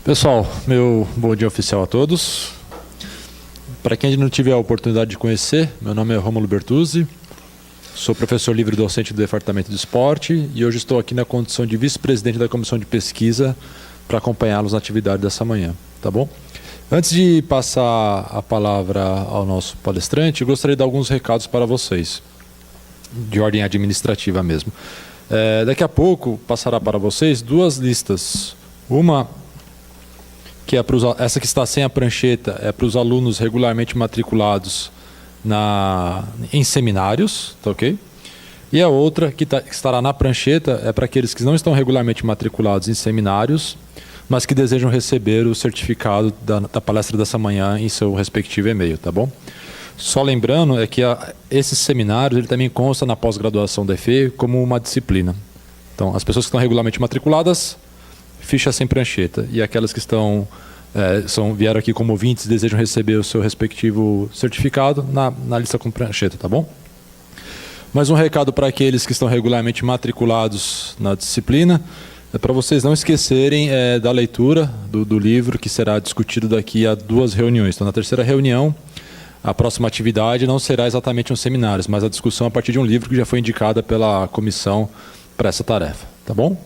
Pessoal, meu bom dia oficial a todos. Para quem ainda não tiver a oportunidade de conhecer, meu nome é Rômulo Bertuzzi, sou professor livre docente do Departamento de Esporte e hoje estou aqui na condição de vice-presidente da Comissão de Pesquisa para acompanhá-los na atividade dessa manhã, tá bom? Antes de passar a palavra ao nosso palestrante, eu gostaria de dar alguns recados para vocês, de ordem administrativa mesmo. Daqui a pouco passará para vocês duas listas. Uma que é essa que está sem a prancheta, é para os alunos regularmente matriculados em seminários, tá ok? E a outra que estará na prancheta é para aqueles que não estão regularmente matriculados em seminários, mas que desejam receber o certificado da palestra dessa manhã em seu respectivo e-mail, tá bom? Só lembrando que esses seminários ele também consta na pós-graduação da EFE como uma disciplina. Então, as pessoas que estão regularmente matriculadas, ficha sem prancheta, e aquelas que vieram aqui como ouvintes e desejam receber o seu respectivo certificado na lista com prancheta, tá bom? Mais um recado para aqueles que estão regularmente matriculados na disciplina, é para vocês não esquecerem da leitura do livro que será discutido daqui a 2 reuniões. Então, na terceira reunião, a próxima atividade não será exatamente um seminário, mas a discussão a partir de um livro que já foi indicada pela comissão para essa tarefa, tá bom?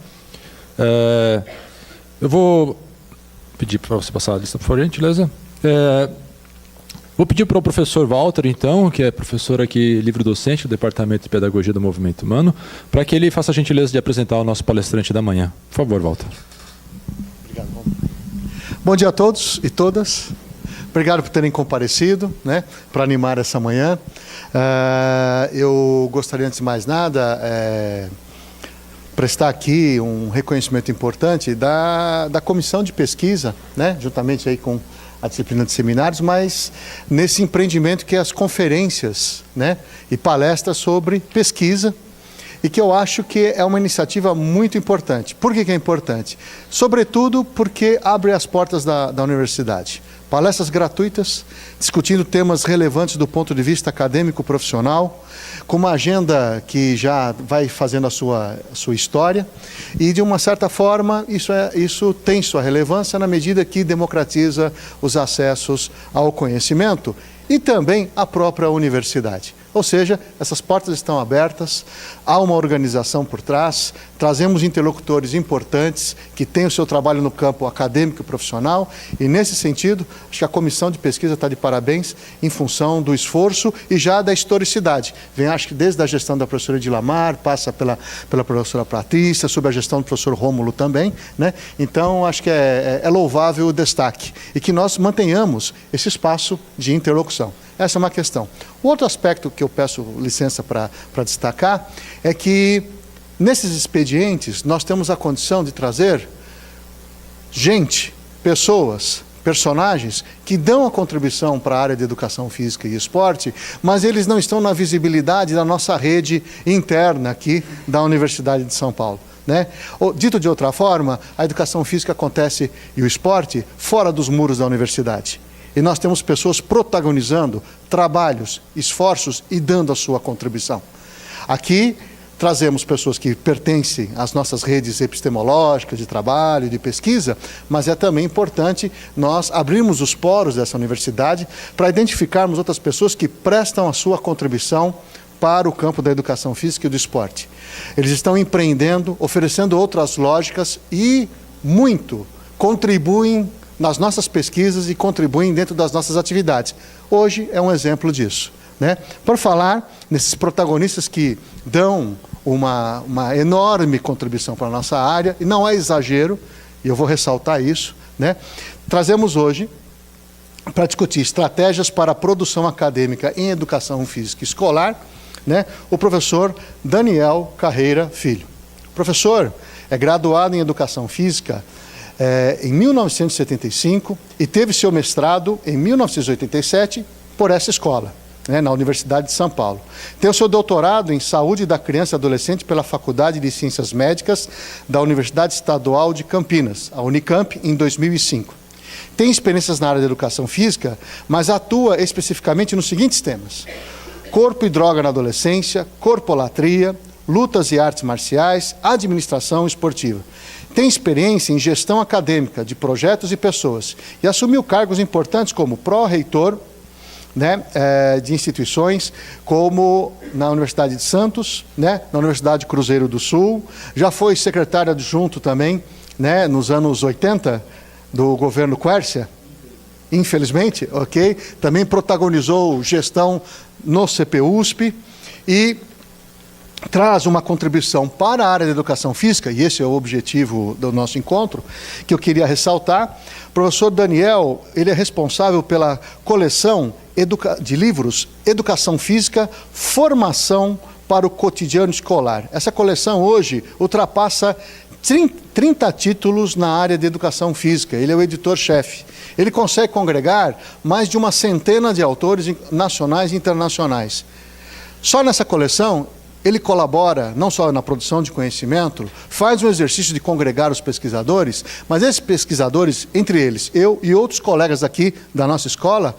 Eu vou pedir para você passar a lista, por favor, gentileza. Vou pedir para o professor Walter, então, que é professor aqui, livre-docente do Departamento de Pedagogia do Movimento Humano, para que ele faça a gentileza de apresentar o nosso palestrante da manhã. Por favor, Walter. Obrigado, Romulo. Bom dia a todos e todas. Obrigado por terem comparecido, né, para animar essa manhã. Eu gostaria, antes de mais nada, prestar aqui um reconhecimento importante da comissão de pesquisa, né, juntamente aí com a disciplina de seminários, mas nesse empreendimento que é as conferências, né, e palestras sobre pesquisa, e que eu acho que é uma iniciativa muito importante. Por que é importante? Sobretudo porque abre as portas da universidade. Palestras gratuitas, discutindo temas relevantes do ponto de vista acadêmico profissional, com uma agenda que já vai fazendo a sua história, e de uma certa forma isso tem sua relevância na medida que democratiza os acessos ao conhecimento e também à própria universidade. Ou seja, essas portas estão abertas, há uma organização por trás, trazemos interlocutores importantes que têm o seu trabalho no campo acadêmico e profissional, e nesse sentido, acho que a comissão de pesquisa está de parabéns em função do esforço e já da historicidade. Vem, acho que desde a gestão da professora Edilamar, passa pela professora Patrícia, sob a gestão do professor Rômulo também, né? Então, acho que é louvável o destaque e que nós mantenhamos esse espaço de interlocução. Essa é uma questão. O outro aspecto que eu peço licença para destacar é que, nesses expedientes, nós temos a condição de trazer gente, pessoas, personagens que dão a contribuição para a área de educação física e esporte, mas eles não estão na visibilidade da nossa rede interna aqui da Universidade de São Paulo, né? Dito de outra forma, a educação física acontece e o esporte fora dos muros da universidade. E nós temos pessoas protagonizando trabalhos, esforços e dando a sua contribuição. Aqui trazemos pessoas que pertencem às nossas redes epistemológicas, de trabalho, de pesquisa, mas é também importante nós abrirmos os poros dessa universidade para identificarmos outras pessoas que prestam a sua contribuição para o campo da educação física e do esporte. Eles estão empreendendo, oferecendo outras lógicas e muito contribuem nas nossas pesquisas e contribuem dentro das nossas atividades. Hoje é um exemplo disso, né? Por falar nesses protagonistas que dão uma enorme contribuição para a nossa área, e não é exagero, e eu vou ressaltar isso, né? Trazemos hoje para discutir estratégias para a produção acadêmica em educação física escolar, né, o professor Daniel Carreira Filho. O professor é graduado em educação física em 1975 e teve seu mestrado em 1987 por essa escola, né, na Universidade de São Paulo. Tem o seu doutorado em Saúde da Criança e Adolescente pela Faculdade de Ciências Médicas da Universidade Estadual de Campinas, a Unicamp, em 2005. Tem experiências na área da educação física, mas atua especificamente nos seguintes temas: corpo e droga na adolescência, corpolatria, lutas e artes marciais, administração esportiva. tem experiência em gestão acadêmica de projetos e pessoas e assumiu cargos importantes como pró-reitor, né, de instituições como na Universidade de Santos, né, na Universidade Cruzeiro do Sul, já foi secretário adjunto também, né, nos anos 80 do governo Quércia, infelizmente, ok? Também protagonizou gestão no CPUSP e traz uma contribuição para a área da educação física, e esse é o objetivo do nosso encontro, que eu queria ressaltar. O professor Daniel, ele é responsável pela coleção de livros Educação Física, Formação para o Cotidiano Escolar. Essa coleção hoje ultrapassa 30 títulos na área de educação física. Ele é o editor-chefe. Ele consegue congregar mais de uma centena de autores nacionais e internacionais. Só nessa coleção, ele colabora não só na produção de conhecimento, faz um exercício de congregar os pesquisadores, mas esses pesquisadores, entre eles, eu e outros colegas aqui da nossa escola,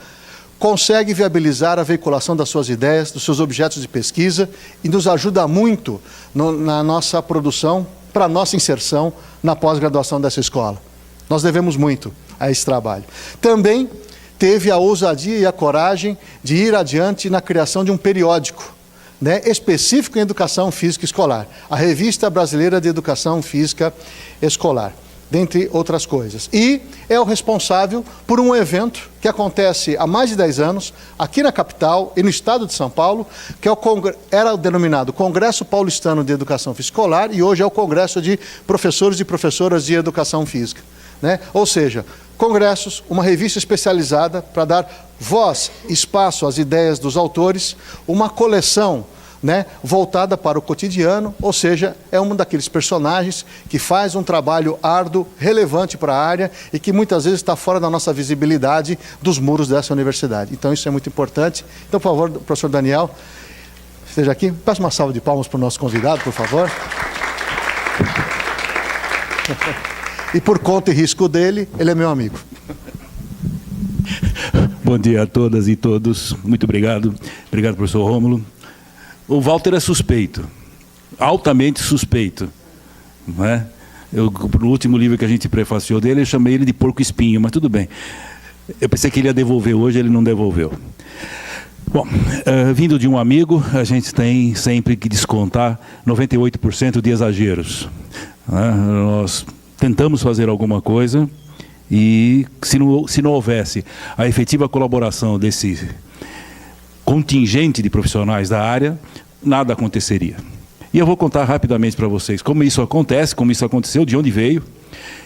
conseguem viabilizar a veiculação das suas ideias, dos seus objetos de pesquisa e nos ajuda muito na nossa produção, para a nossa inserção na pós-graduação dessa escola. Nós devemos muito a esse trabalho. Também teve a ousadia e a coragem de ir adiante na criação de um periódico, né, específico em educação física escolar, a Revista Brasileira de Educação Física Escolar, dentre outras coisas. E é o responsável por um evento que acontece há mais de 10 anos, aqui na capital e no estado de São Paulo, que era o denominado Congresso Paulistano de Educação Física Escolar e hoje é o Congresso de Professores e Professoras de Educação Física, né? Ou seja, congressos, uma revista especializada para dar voz, espaço às ideias dos autores, uma coleção, né, voltada para o cotidiano, ou seja, é um daqueles personagens que faz um trabalho árduo, relevante para a área e que muitas vezes está fora da nossa visibilidade dos muros dessa universidade. Então isso é muito importante. Então, por favor, professor Daniel, esteja aqui. Peço uma salva de palmas para o nosso convidado, por favor. E por conta e risco dele, ele é meu amigo. Bom dia a todas e todos. Muito obrigado. Obrigado, professor Rômulo. O Walter é suspeito, altamente suspeito, não é? No último livro que a gente prefaciou dele, eu chamei ele de porco espinho, mas tudo bem. Eu pensei que ele ia devolver hoje, ele não devolveu. Bom, vindo de um amigo, a gente tem sempre que descontar 98% de exageros, né? Nós tentamos fazer alguma coisa e se não houvesse a efetiva colaboração desse contingente de profissionais da área, nada aconteceria. E eu vou contar rapidamente para vocês como isso acontece, como isso aconteceu, de onde veio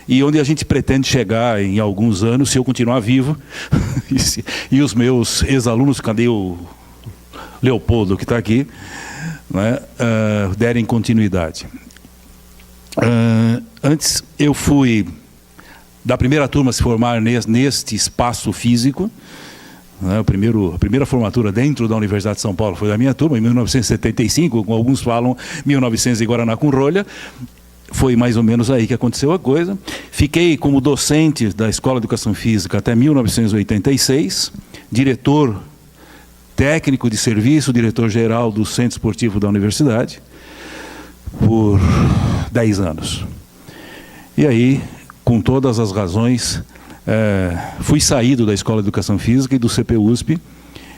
e onde a gente pretende chegar em alguns anos, se eu continuar vivo e os meus ex-alunos, cadê o Leopoldo que está aqui, né, derem continuidade. Antes eu fui da primeira turma a se formar neste espaço físico. A primeira formatura dentro da Universidade de São Paulo foi da minha turma, em 1975, como alguns falam, 1900 em Guaraná com rolha. Foi mais ou menos aí que aconteceu a coisa. Fiquei como docente da Escola de Educação Física até 1986, diretor técnico de serviço, diretor-geral do Centro Esportivo da Universidade, por 10 anos. E aí, com todas as razões, fui saído da Escola de Educação Física e do CPUSP,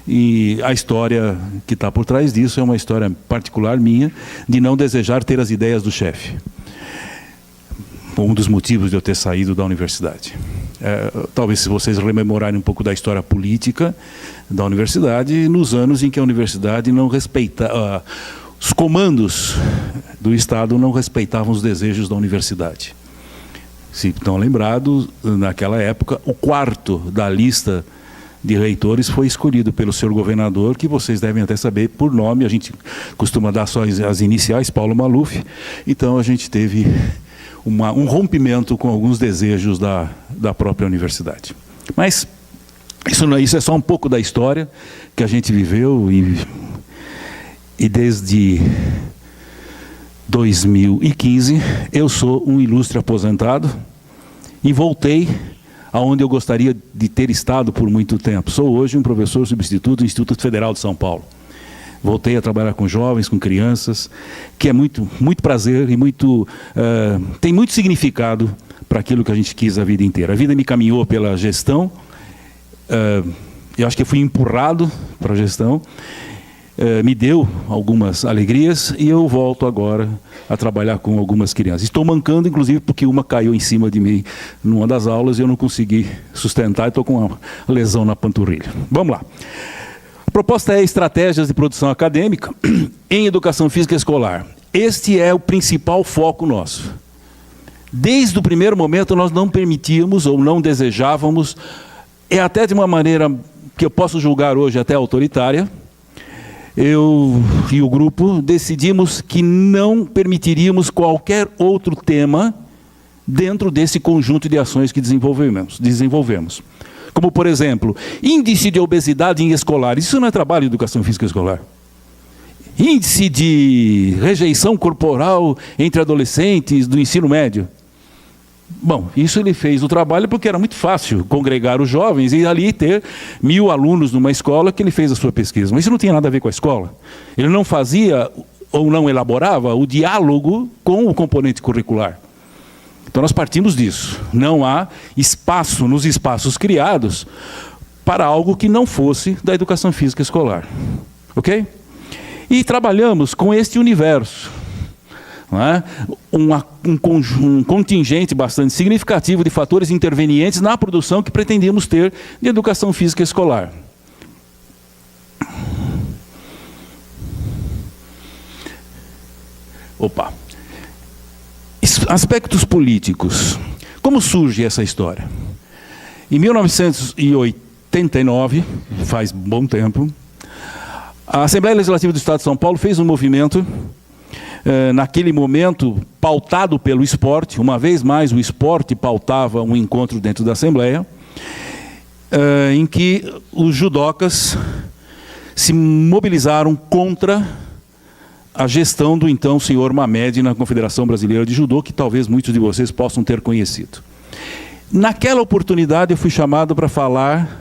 e a história que está por trás disso é uma história particular minha, de não desejar ter as ideias do chefe. Um dos motivos de eu ter saído da universidade. Talvez se vocês rememorarem um pouco da história política da universidade, nos anos em que a universidade não respeitava, os comandos do Estado não respeitavam os desejos da universidade. Se estão lembrados, naquela época, o quarto da lista de reitores foi escolhido pelo senhor governador, que vocês devem até saber por nome, a gente costuma dar só as iniciais, Paulo Maluf. Então a gente teve um rompimento com alguns desejos da própria universidade. Mas isso é só um pouco da história que a gente viveu e desde 2015, eu sou um ilustre aposentado e voltei aonde eu gostaria de ter estado por muito tempo. Sou hoje um professor substituto do Instituto Federal de São Paulo. Voltei a trabalhar com jovens, com crianças, que é muito prazer e tem muito significado para aquilo que a gente quis a vida inteira. A vida me caminhou pela gestão, eu acho que eu fui empurrado para a gestão, me deu algumas alegrias e eu volto agora a trabalhar com algumas crianças. Estou mancando, inclusive, porque uma caiu em cima de mim numa das aulas e eu não consegui sustentar e estou com uma lesão na panturrilha. Vamos lá. A proposta é estratégias de produção acadêmica em educação física escolar. Este é o principal foco nosso. Desde o primeiro momento nós não permitíamos ou não desejávamos, até de uma maneira que eu posso julgar hoje até autoritária, eu e o grupo decidimos que não permitiríamos qualquer outro tema dentro desse conjunto de ações que desenvolvemos. Como, por exemplo, índice de obesidade em escolares. Isso não é trabalho de educação física escolar. Índice de rejeição corporal entre adolescentes do ensino médio. Bom, isso ele fez o trabalho porque era muito fácil congregar os jovens e ali ter 1000 alunos numa escola que ele fez a sua pesquisa. Mas isso não tinha nada a ver com a escola. Ele não fazia ou não elaborava o diálogo com o componente curricular. Então nós partimos disso. Não há espaço nos espaços criados para algo que não fosse da educação física escolar. Ok? E trabalhamos com este universo. Não é? Um contingente bastante significativo de fatores intervenientes na produção que pretendíamos ter de educação física escolar. Aspectos políticos. Como surge essa história? Em 1989, faz bom tempo, a Assembleia Legislativa do Estado de São Paulo fez um movimento, naquele momento, pautado pelo esporte. Uma vez mais, o esporte pautava um encontro dentro da Assembleia, em que os judocas se mobilizaram contra a gestão do então senhor Mamed na Confederação Brasileira de Judô, que talvez muitos de vocês possam ter conhecido. Naquela oportunidade eu fui chamado para falar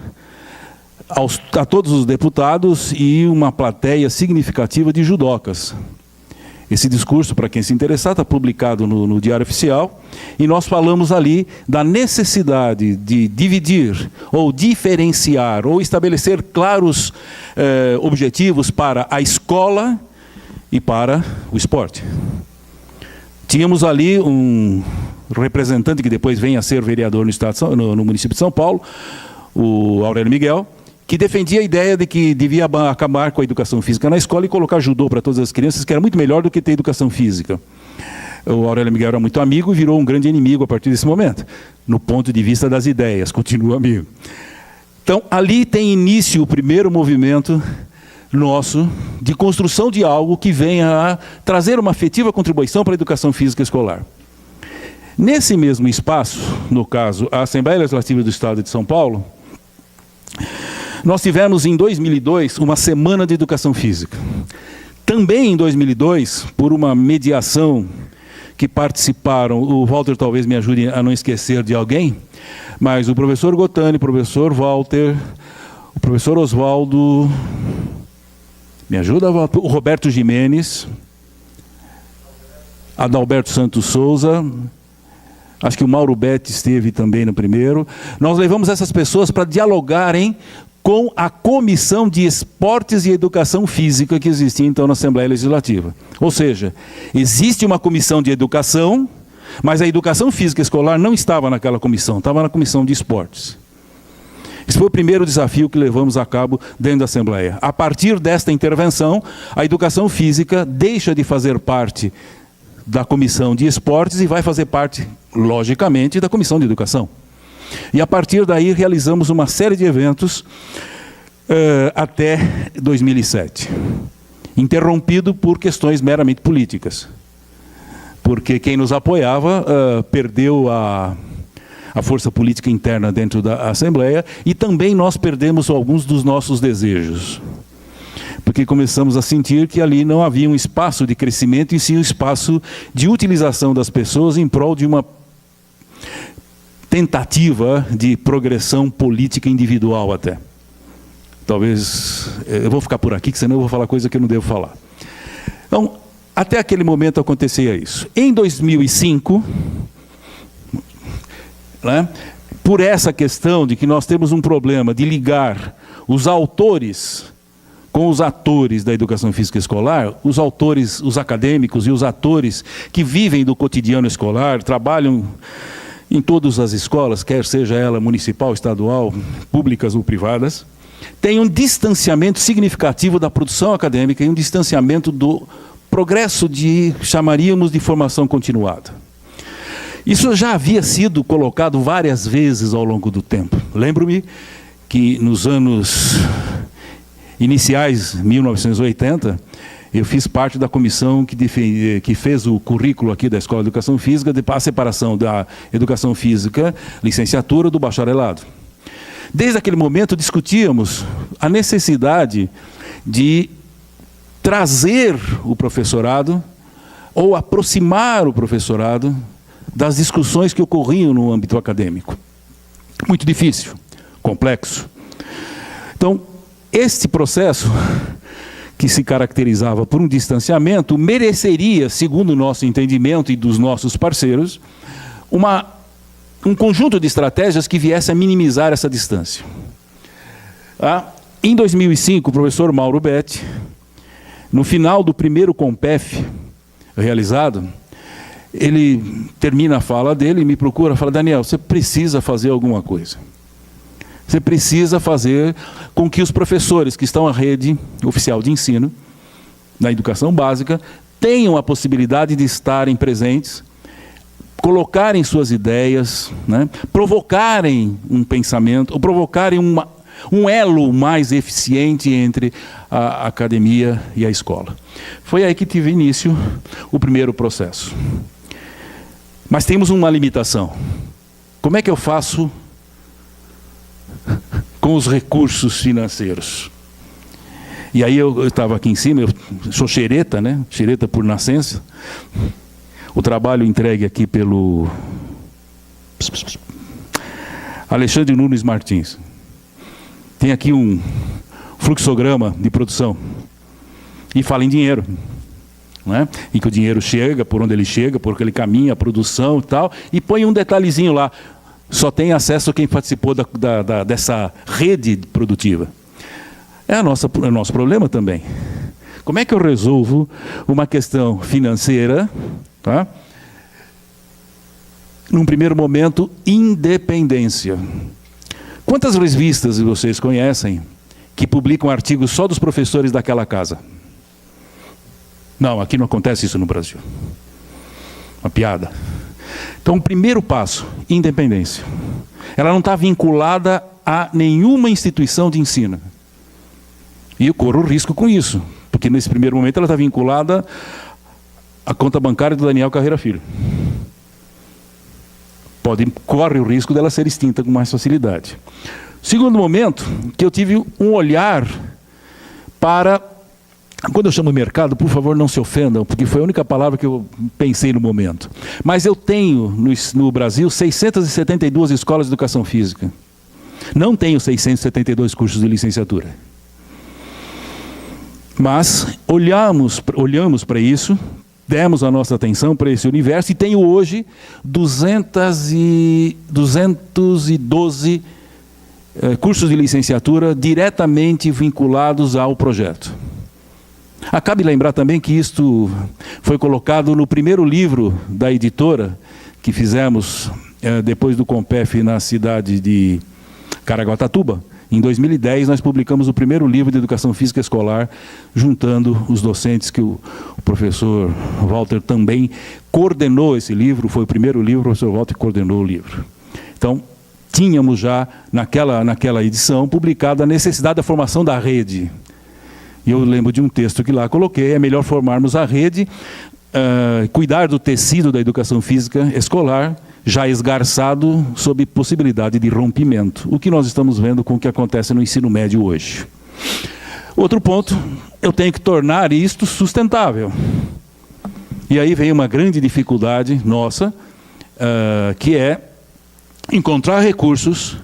a todos os deputados e uma plateia significativa de judocas. Esse discurso, para quem se interessar, está publicado no Diário Oficial, e nós falamos ali da necessidade de dividir, ou diferenciar, ou estabelecer claros objetivos para a escola e para o esporte. Tínhamos ali um representante que depois vem a ser vereador no município de São Paulo, o Aurélio Miguel, que defendia a ideia de que devia acabar com a educação física na escola e colocar judô para todas as crianças, que era muito melhor do que ter educação física. O Aurélio Miguel era muito amigo e virou um grande inimigo a partir desse momento, no ponto de vista das ideias, continua amigo. Então, ali tem início o primeiro movimento nosso de construção de algo que venha a trazer uma efetiva contribuição para a educação física escolar. Nesse mesmo espaço, no caso, a Assembleia Legislativa do Estado de São Paulo, nós tivemos em 2002 uma semana de educação física. Também em 2002, por uma mediação que participaram, o Walter talvez me ajude a não esquecer de alguém, mas o professor Gotani, o professor Walter, o professor Oswaldo, me ajuda, o Roberto Jimenez, Adalberto Santos Souza, acho que o Mauro Betti esteve também no primeiro. Nós levamos essas pessoas para dialogarem com a Comissão de Esportes e Educação Física que existia então na Assembleia Legislativa. Ou seja, existe uma comissão de educação, mas a educação física escolar não estava naquela comissão, estava na comissão de esportes. Esse foi o primeiro desafio que levamos a cabo dentro da Assembleia. A partir desta intervenção, a educação física deixa de fazer parte da comissão de esportes e vai fazer parte, logicamente, da comissão de educação. E a partir daí realizamos uma série de eventos até 2007. Interrompido por questões meramente políticas. Porque quem nos apoiava perdeu a força política interna dentro da Assembleia e também nós perdemos alguns dos nossos desejos. Porque começamos a sentir que ali não havia um espaço de crescimento e sim um espaço de utilização das pessoas em prol de uma tentativa de progressão política individual até. talvez, eu vou ficar por aqui, que senão eu vou falar coisa que eu não devo falar. Então, até aquele momento acontecia isso. Em 2005, né, por essa questão de que nós temos um problema de ligar os autores com os atores da educação física escolar, os autores, os acadêmicos e os atores que vivem do cotidiano escolar, trabalham em todas as escolas, quer seja ela municipal, estadual, públicas ou privadas, tem um distanciamento significativo da produção acadêmica e um distanciamento do progresso chamaríamos de formação continuada. Isso já havia sido colocado várias vezes ao longo do tempo. Lembro-me que nos anos iniciais, 1980, eu fiz parte da comissão que fez o currículo aqui da Escola de Educação Física, a separação da Educação Física, licenciatura, do bacharelado. Desde aquele momento discutíamos a necessidade de trazer o professorado ou aproximar o professorado das discussões que ocorriam no âmbito acadêmico. Muito difícil, complexo. Então, este processo, que se caracterizava por um distanciamento, mereceria, segundo o nosso entendimento e dos nossos parceiros, um conjunto de estratégias que viesse a minimizar essa distância. Em 2005, o professor Mauro Betti, no final do primeiro CONPEF realizado, ele termina a fala dele e me procura e fala: Daniel, você precisa fazer alguma coisa. Você precisa fazer com que os professores que estão na rede oficial de ensino, na educação básica, tenham a possibilidade de estarem presentes, colocarem suas ideias, né, provocarem um pensamento, ou provocarem um elo mais eficiente entre a academia e a escola. Foi aí que tive início o primeiro processo. Mas temos uma limitação. Como é que eu faço com os recursos financeiros? E aí eu estava aqui em cima, eu sou xereta, né? Xereta por nascença. O trabalho entregue aqui pelo Alexandre Nunes Martins. Tem aqui um fluxograma de produção. E fala em dinheiro. Né? Em que o dinheiro chega, por onde ele chega, por onde ele caminha, a produção e tal. E põe um detalhezinho lá. Só tem acesso quem participou dessa rede produtiva. É o nosso problema também. Como é que eu resolvo uma questão financeira, tá? Num primeiro momento, independência. Quantas revistas vocês conhecem que publicam artigos só dos professores daquela casa? Não, aqui não acontece isso no Brasil. Uma piada. Então, o primeiro passo, independência. Ela não está vinculada a nenhuma instituição de ensino. E eu corro risco com isso, porque nesse primeiro momento ela está vinculada à conta bancária do Daniel Carreira Filho. Corre o risco dela ser extinta com mais facilidade. Segundo momento, que eu tive um olhar para... Quando eu chamo mercado, por favor, não se ofendam, porque foi a única palavra que eu pensei no momento. Mas eu tenho no Brasil 672 escolas de educação física. Não tenho 672 cursos de licenciatura. Mas olhamos para isso, demos a nossa atenção para esse universo e tenho hoje 212 cursos de licenciatura diretamente vinculados ao projeto. Cabe lembrar também que isto foi colocado no primeiro livro da editora que fizemos depois do CONPEF na cidade de Caraguatatuba. Em 2010 nós publicamos o primeiro livro de educação física escolar, juntando os docentes que o professor Walter também coordenou esse livro, foi o primeiro livro, o professor Walter coordenou o livro. Então, tínhamos já naquela edição publicado a necessidade da formação da rede. E eu lembro de um texto que lá coloquei: é melhor formarmos a rede, cuidar do tecido da educação física escolar, já esgarçado sob possibilidade de rompimento. O que nós estamos vendo com o que acontece no ensino médio hoje. Outro ponto, eu tenho que tornar isto sustentável. E aí vem uma grande dificuldade nossa, que é encontrar recursos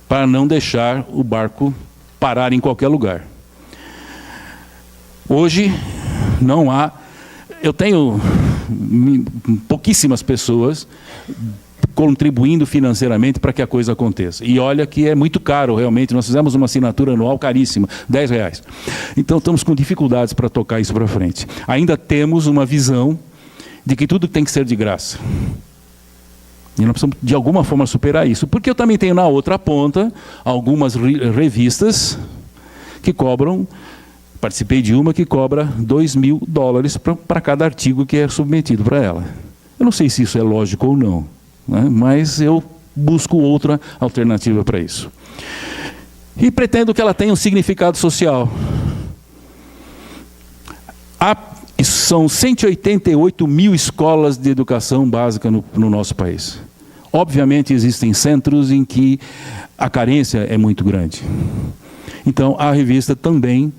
para não deixar o barco parar em qualquer lugar. Hoje, não há... Eu tenho pouquíssimas pessoas contribuindo financeiramente para que a coisa aconteça. E olha que é muito caro, realmente. Nós fizemos uma assinatura anual caríssima, R$10. Então, estamos com dificuldades para tocar isso para frente. Ainda temos uma visão de que tudo tem que ser de graça. E nós precisamos, de alguma forma, superar isso. Porque eu também tenho, na outra ponta, algumas revistas que cobram... Participei de uma que cobra $2.000 para cada artigo que é submetido para ela. Eu não sei se isso é lógico ou não, né? Mas eu busco outra alternativa para isso. E pretendo que ela tenha um significado social. São 188 mil escolas de educação básica no nosso país. Obviamente existem centros em que a carência é muito grande. Então a revista também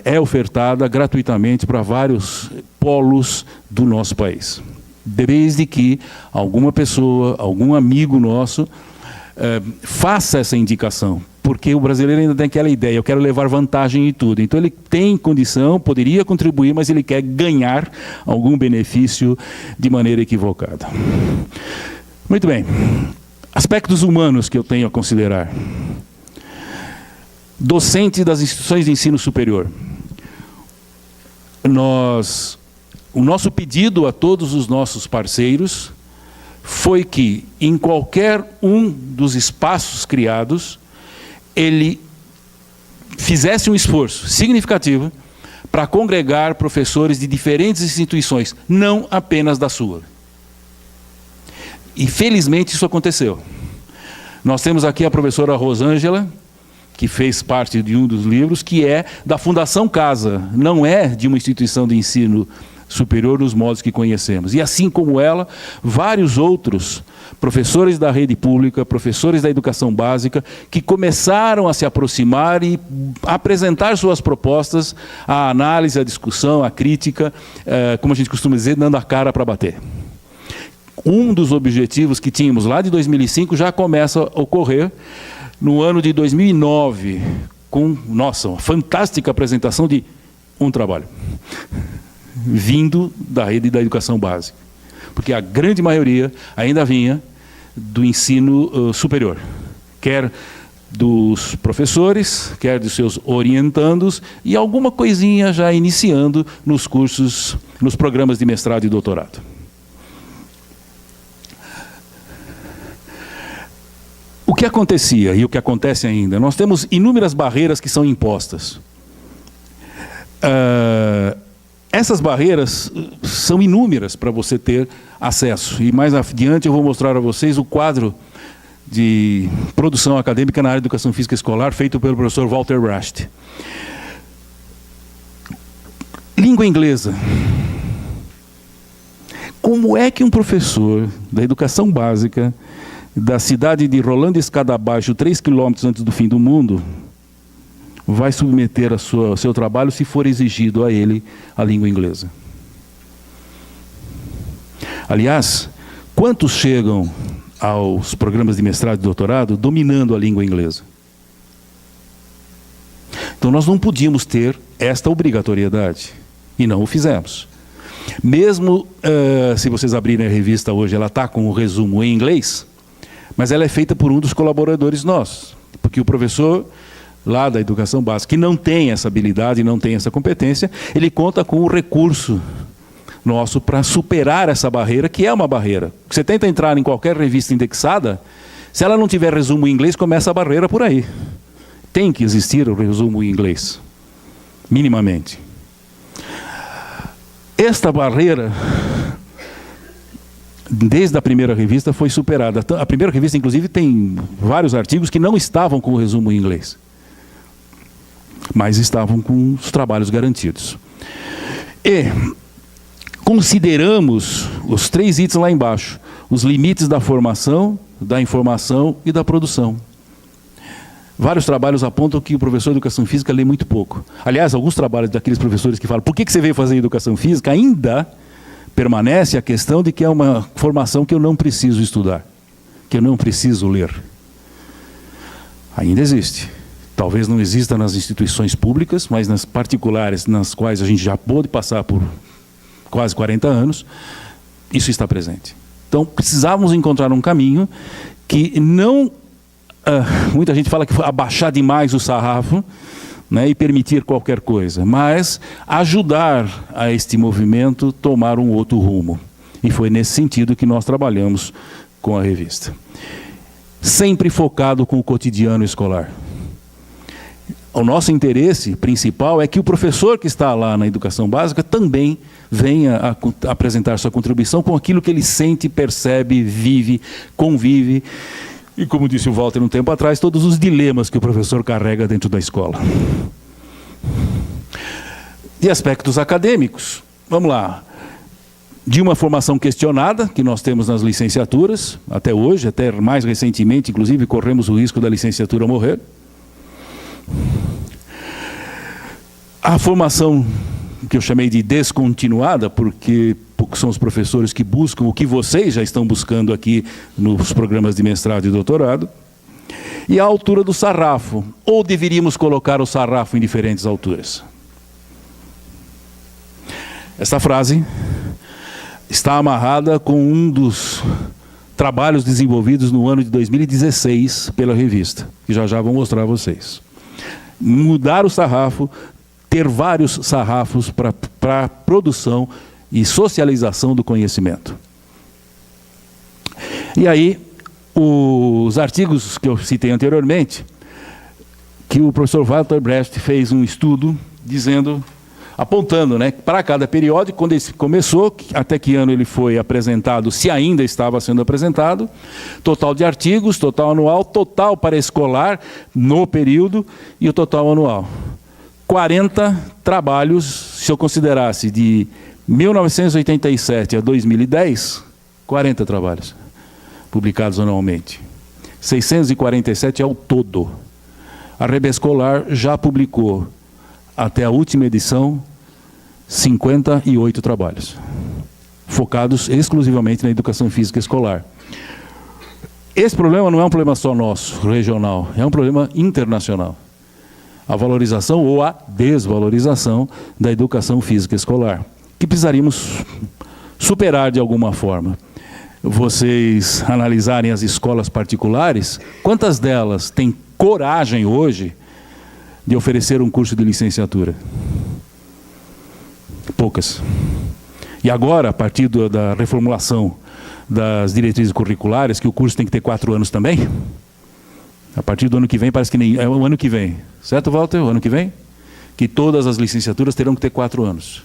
é ofertada gratuitamente para vários polos do nosso país. Desde que alguma pessoa, algum amigo nosso, faça essa indicação. Porque o brasileiro ainda tem aquela ideia, eu quero levar vantagem em tudo. Então ele tem condição, poderia contribuir, mas ele quer ganhar algum benefício de maneira equivocada. Muito bem. Aspectos humanos que eu tenho a considerar. Docente das instituições de ensino superior. O nosso pedido a todos os nossos parceiros foi que, em qualquer um dos espaços criados, ele fizesse um esforço significativo para congregar professores de diferentes instituições, não apenas da sua. E, felizmente, isso aconteceu. Nós temos aqui a professora Rosângela, que fez parte de um dos livros, que é da Fundação Casa, não é de uma instituição de ensino superior nos modos que conhecemos. E assim como ela, vários outros professores da rede pública, professores da educação básica, que começaram a se aproximar e apresentar suas propostas, à análise, à discussão, à crítica, como a gente costuma dizer, dando a cara para bater. Um dos objetivos que tínhamos lá de 2005 já começa a ocorrer no ano de 2009, com, nossa, uma fantástica apresentação de um trabalho, vindo da rede da educação básica. Porque a grande maioria ainda vinha do ensino superior, quer dos professores, quer dos seus orientandos, e alguma coisinha já iniciando nos cursos, nos programas de mestrado e doutorado. O que acontecia e o que acontece ainda? Nós temos inúmeras barreiras que são impostas. Essas barreiras são inúmeras para você ter acesso. E mais adiante eu vou mostrar a vocês o quadro de produção acadêmica na área de educação física escolar feito pelo professor Walter Rast. Língua inglesa. Como é que um professor da educação básica da cidade de Rolando Escada Abaixo, 3 quilômetros antes do fim do mundo, vai submeter ao seu trabalho se for exigido a ele a língua inglesa? Aliás, quantos chegam aos programas de mestrado e doutorado dominando a língua inglesa? Então nós não podíamos ter esta obrigatoriedade, e não o fizemos. Mesmo se vocês abrirem a revista hoje, ela está com o resumo em inglês, mas ela é feita por um dos colaboradores nossos, porque o professor lá da educação básica, que não tem essa habilidade, não tem essa competência, ele conta com o recurso nosso para superar essa barreira, que é uma barreira. Você tenta entrar em qualquer revista indexada, se ela não tiver resumo em inglês, começa a barreira por aí. Tem que existir o resumo em inglês, minimamente. Esta barreira, desde a primeira revista, foi superada. A primeira revista, inclusive, tem vários artigos que não estavam com o resumo em inglês, mas estavam com os trabalhos garantidos. E consideramos os 3 itens lá embaixo, os limites da formação, da informação e da produção. Vários trabalhos apontam que o professor de educação física lê muito pouco. Aliás, alguns trabalhos daqueles professores que falam, por que você veio fazer educação física? Ainda permanece a questão de que é uma formação que eu não preciso estudar, que eu não preciso ler. Ainda existe. talvez não exista nas instituições públicas, mas nas particulares, nas quais a gente já pôde passar por quase 40 anos, isso está presente. Então, precisávamos encontrar um caminho que não... muita gente fala que foi abaixar demais o sarrafo, né, e permitir qualquer coisa, mas ajudar a este movimento tomar um outro rumo. E foi nesse sentido que nós trabalhamos com a revista. Sempre focado com o cotidiano escolar. O nosso interesse principal é que o professor que está lá na educação básica também venha a apresentar sua contribuição com aquilo que ele sente, percebe, vive, convive. E como disse o Walter um tempo atrás, todos os dilemas que o professor carrega dentro da escola. E aspectos acadêmicos. Vamos lá. De uma formação questionada, que nós temos nas licenciaturas, até hoje, até mais recentemente, inclusive, corremos o risco da licenciatura morrer. A formação que eu chamei de descontinuada, porque são os professores que buscam o que vocês já estão buscando aqui nos programas de mestrado e doutorado. E a altura do sarrafo, ou deveríamos colocar o sarrafo em diferentes alturas? Essa frase está amarrada com um dos trabalhos desenvolvidos no ano de 2016 pela revista, que já vou mostrar a vocês. Mudar o sarrafo, ter vários sarrafos para produção e socialização do conhecimento. E aí, os artigos que eu citei anteriormente, que o professor Walter Brecht fez um estudo dizendo, apontando, né, para cada periódico, quando ele começou, até que ano ele foi apresentado, se ainda estava sendo apresentado, total de artigos, total anual, total para escolar no período e o total anual. 40 trabalhos, se eu considerasse de 1987 a 2010, 40 trabalhos publicados anualmente. 647 ao todo. A Rebe Escolar já publicou, até a última edição, 58 trabalhos, focados exclusivamente na educação física escolar. Esse problema não é um problema só nosso, regional, é um problema internacional. A valorização ou a desvalorização da educação física escolar, que precisaríamos superar de alguma forma. Vocês analisarem as escolas particulares, quantas delas têm coragem hoje de oferecer um curso de licenciatura? Poucas. E agora, a partir da reformulação das diretrizes curriculares, que o curso tem que ter 4 anos também, a partir do ano que vem, parece que nem... É o ano que vem, certo, Walter? O ano que vem? Que todas as licenciaturas terão que ter 4 anos.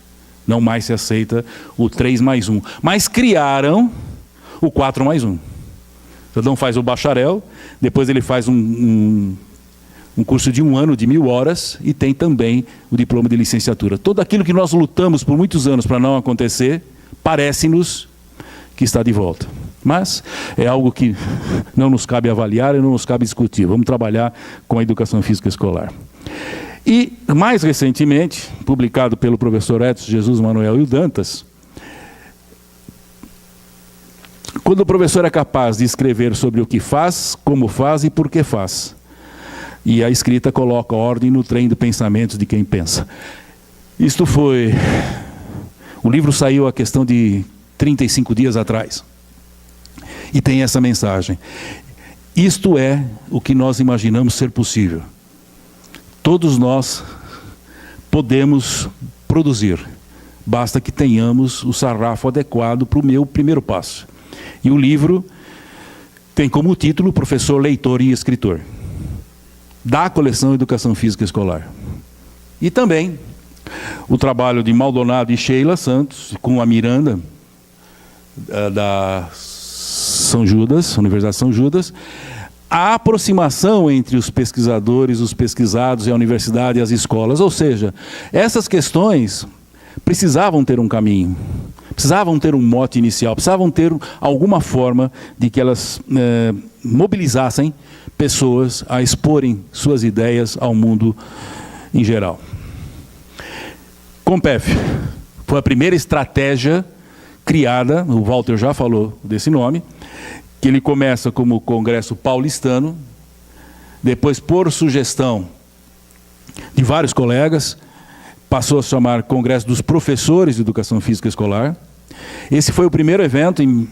Não mais se aceita o 3+1. Mas criaram o 4+1. O cidadão faz o bacharel, depois ele faz um curso de 1 ano, de 1000 horas, e tem também o diploma de licenciatura. Tudo aquilo que nós lutamos por muitos anos para não acontecer, parece-nos que está de volta. Mas é algo que não nos cabe avaliar e não nos cabe discutir. Vamos trabalhar com a educação física escolar. E, mais recentemente, publicado pelo professor Edson Jesus Manuel e o Dantas, quando o professor é capaz de escrever sobre o que faz, como faz e por que faz. E a escrita coloca ordem no trem de pensamentos de quem pensa. Isto foi... O livro saiu a questão de 35 dias atrás. E tem essa mensagem. Isto é o que nós imaginamos ser possível. Todos nós podemos produzir. Basta que tenhamos o sarrafo adequado para o meu primeiro passo. E o livro tem como título Professor, Leitor e Escritor, da coleção Educação Física Escolar. E também o trabalho de Maldonado e Sheila Santos, com a Miranda, da São Judas, Universidade de São Judas, a aproximação entre os pesquisadores, os pesquisados e a universidade e as escolas. Ou seja, essas questões precisavam ter um caminho, precisavam ter um mote inicial, precisavam ter alguma forma de que elas mobilizassem pessoas a exporem suas ideias ao mundo em geral. Compef foi a primeira estratégia criada, o Walter já falou desse nome, que ele começa como Congresso Paulistano, depois, por sugestão de vários colegas, passou a se chamar Congresso dos Professores de Educação Física Escolar. Esse foi o primeiro evento, em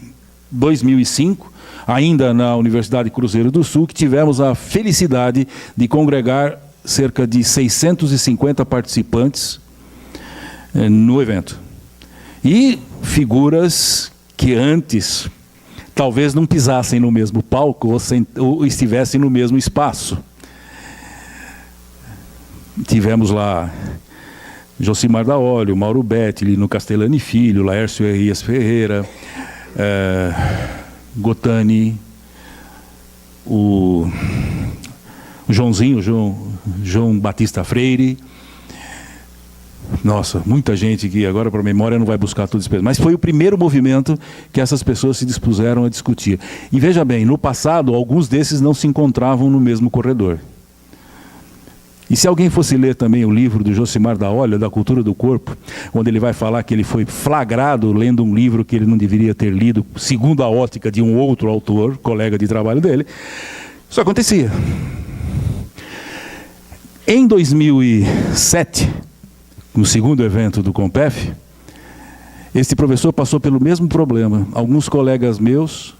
2005, ainda na Universidade Cruzeiro do Sul, que tivemos a felicidade de congregar cerca de 650 participantes no evento. E figuras que antes talvez não pisassem no mesmo palco ou estivessem no mesmo espaço. Tivemos lá Josimar da Olho, Mauro Betti, Lino Castellani Filho, Laércio Herrias Ferreira, Gotani, o Joãozinho, João Batista Freire. Nossa, muita gente que agora para a memória não vai buscar tudo isso. Mas foi o primeiro movimento que essas pessoas se dispuseram a discutir. E veja bem, no passado, alguns desses não se encontravam no mesmo corredor. E se alguém fosse ler também o livro do Josimar da Olho, da Cultura do Corpo, onde ele vai falar que ele foi flagrado lendo um livro que ele não deveria ter lido, segundo a ótica de um outro autor, colega de trabalho dele, isso acontecia. Em 2007, no segundo evento do Compef, este professor passou pelo mesmo problema. Alguns colegas meus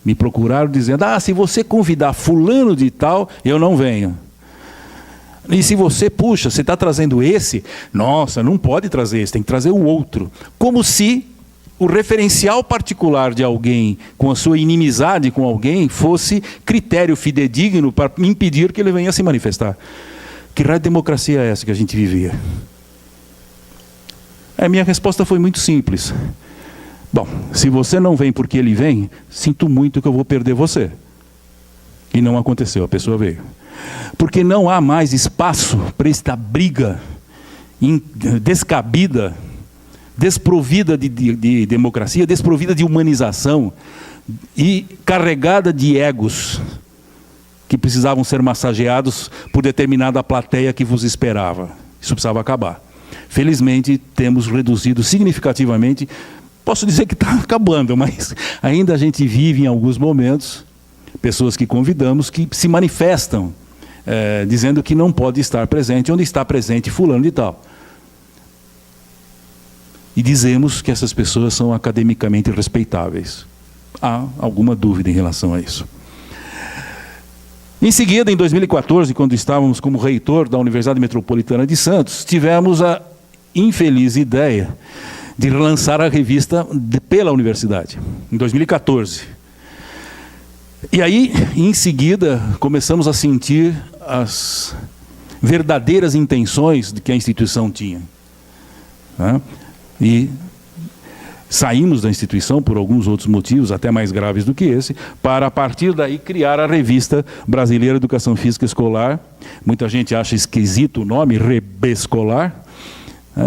me procuraram dizendo: se você convidar fulano de tal, eu não venho. E se você, puxa, você está trazendo esse, nossa, não pode trazer esse, tem que trazer o outro. Como se o referencial particular de alguém, com a sua inimizade com alguém, fosse critério fidedigno para impedir que ele venha se manifestar. Que raio de democracia é essa que a gente vivia? A minha resposta foi muito simples. Bom, se você não vem porque ele vem, sinto muito que eu vou perder você. E não aconteceu, a pessoa veio. Porque não há mais espaço para esta briga descabida, desprovida de democracia, desprovida de humanização e carregada de egos que precisavam ser massageados por determinada plateia que vos esperava. Isso precisava acabar. Felizmente, temos reduzido significativamente, posso dizer que está acabando, mas ainda a gente vive em alguns momentos pessoas que convidamos que se manifestam dizendo que não pode estar presente onde está presente fulano de tal. E dizemos que essas pessoas são academicamente respeitáveis. Há alguma dúvida em relação a isso. Em seguida, em 2014, quando estávamos como reitor da Universidade Metropolitana de Santos, tivemos a infeliz ideia de lançar a revista pela universidade, em 2014. E aí, em seguida, começamos a sentir as verdadeiras intenções que a instituição tinha. E saímos da instituição por alguns outros motivos, até mais graves do que esse, para a partir daí criar a Revista Brasileira de Educação Física Escolar. Muita gente acha esquisito o nome, Rebescolar,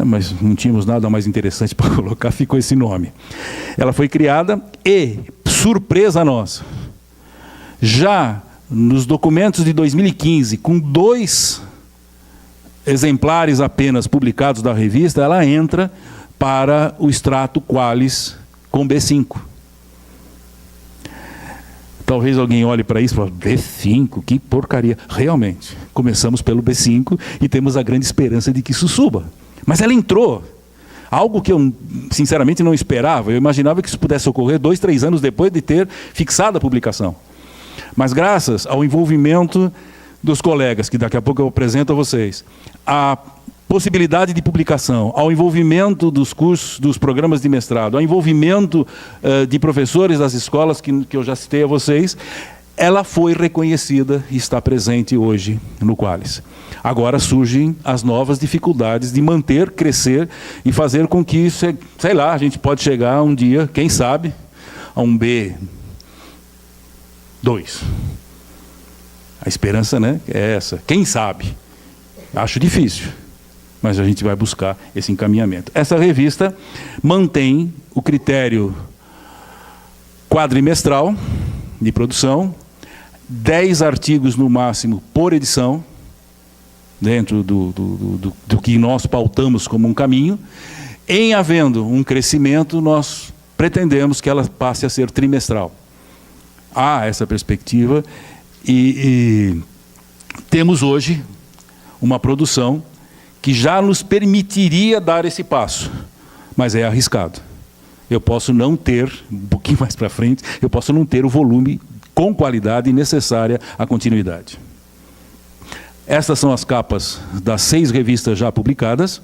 mas não tínhamos nada mais interessante para colocar, ficou esse nome. Ela foi criada e, surpresa nossa, já nos documentos de 2015, com 2 exemplares apenas publicados da revista, ela entra para o extrato Qualis com B5. Talvez alguém olhe para isso e fale: B5, que porcaria. Realmente, começamos pelo B5 e temos a grande esperança de que isso suba. Mas ela entrou. Algo que eu, sinceramente, não esperava. Eu imaginava que isso pudesse ocorrer 2, 3 anos depois de ter fixado a publicação. Mas graças ao envolvimento dos colegas, que daqui a pouco eu apresento a vocês, a possibilidade de publicação, ao envolvimento dos cursos, dos programas de mestrado, ao envolvimento de professores das escolas que eu já citei a vocês, ela foi reconhecida e está presente hoje no Qualis. Agora surgem as novas dificuldades de manter, crescer e fazer com que, sei lá, a gente pode chegar um dia, quem sabe, a um B2. A esperança, né, é essa. Quem sabe? Acho difícil, mas a gente vai buscar esse encaminhamento. Essa revista mantém o critério quadrimestral de produção, 10 artigos no máximo por edição, dentro do que nós pautamos como um caminho. Em havendo um crescimento, nós pretendemos que ela passe a ser trimestral. Há essa perspectiva e temos hoje uma produção que já nos permitiria dar esse passo, mas é arriscado. Eu posso não ter, um pouquinho mais para frente, eu posso não ter o volume com qualidade necessária à continuidade. Estas são as capas das 6 revistas já publicadas.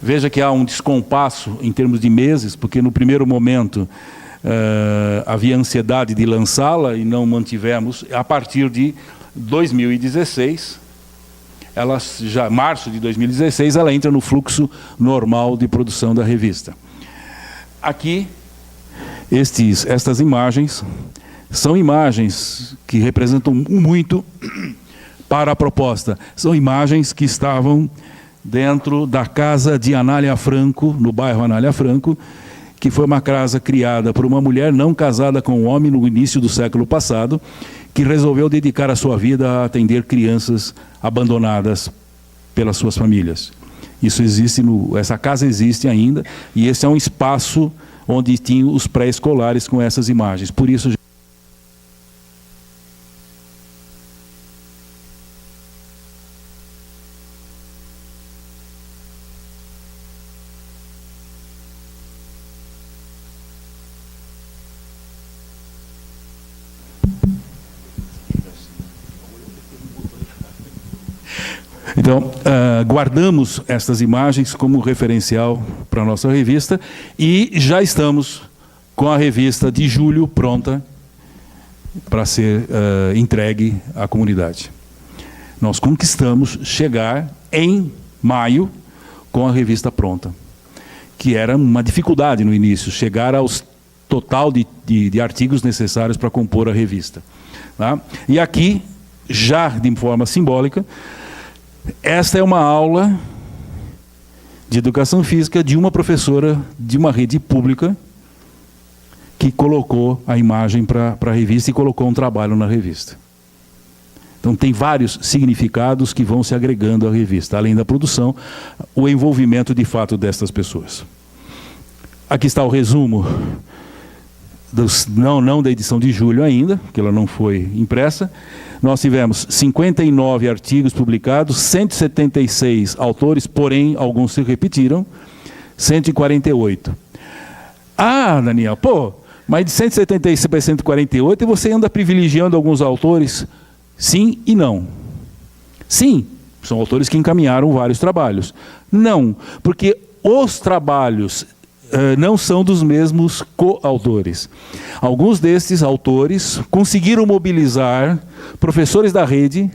Veja que há um descompasso em termos de meses, porque no primeiro momento havia ansiedade de lançá-la e não mantivemos. A partir de 2016, março de 2016, ela entra no fluxo normal de produção da revista. Aqui, estas imagens são imagens que representam muito para a proposta. São imagens que estavam dentro da casa de Anália Franco, no bairro Anália Franco, que foi uma casa criada por uma mulher não casada com um homem no início do século passado, que resolveu dedicar a sua vida a atender crianças abandonadas pelas suas famílias. Isso existe, essa casa existe ainda, e esse é um espaço onde tinham os pré-escolares com essas imagens. Por isso, então, guardamos estas imagens como referencial para a nossa revista e já estamos com a revista de julho pronta para ser entregue à comunidade. Nós conquistamos chegar em maio com a revista pronta, que era uma dificuldade no início, chegar ao total de artigos necessários para compor a revista. Tá? E aqui, já de forma simbólica, esta é uma aula de educação física de uma professora de uma rede pública que colocou a imagem para a revista e colocou um trabalho na revista. Então tem vários significados que vão se agregando à revista, além da produção, o envolvimento de fato destas pessoas. Aqui está o resumo, não da edição de julho ainda, porque ela não foi impressa. Nós tivemos 59 artigos publicados, 176 autores, porém alguns se repetiram, 148. Ah, Daniel, mas de 176 para 148 você anda privilegiando alguns autores? Sim e não. Sim, são autores que encaminharam vários trabalhos. Não, porque os trabalhos não são dos mesmos coautores. Alguns destes autores conseguiram mobilizar professores da rede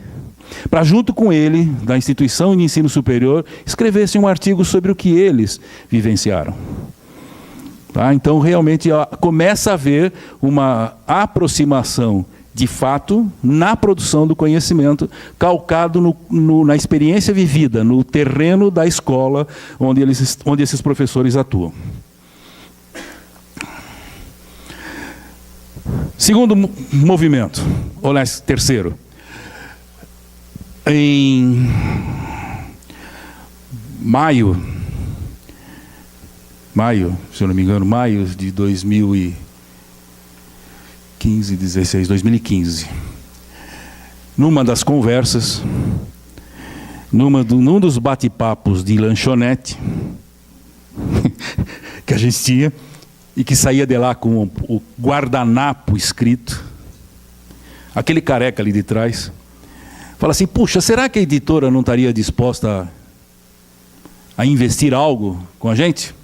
para, junto com ele, da instituição de ensino superior, escrevessem um artigo sobre o que eles vivenciaram. Tá? Então, realmente, começa a haver uma aproximação de fato na produção do conhecimento, calcado na experiência vivida, no terreno da escola onde esses professores atuam. Segundo movimento, ou terceiro, em maio, se eu não me engano, maio de 2015, numa das conversas, num dos bate-papos de lanchonete que a gente tinha, e que saía de lá com o guardanapo escrito, aquele careca ali de trás, fala assim, puxa, será que a editora não estaria disposta a investir algo com a gente?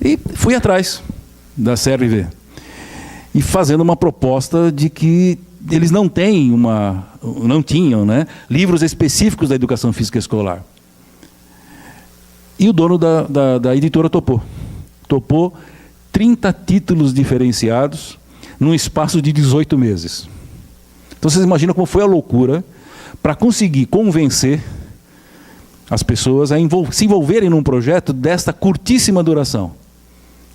E fui atrás da CRV, e fazendo uma proposta de que eles não tinham, né, livros específicos da educação física escolar. E o dono da editora topou 30 títulos diferenciados num espaço de 18 meses. Então vocês imaginam como foi a loucura para conseguir convencer as pessoas a se envolverem num projeto desta curtíssima duração.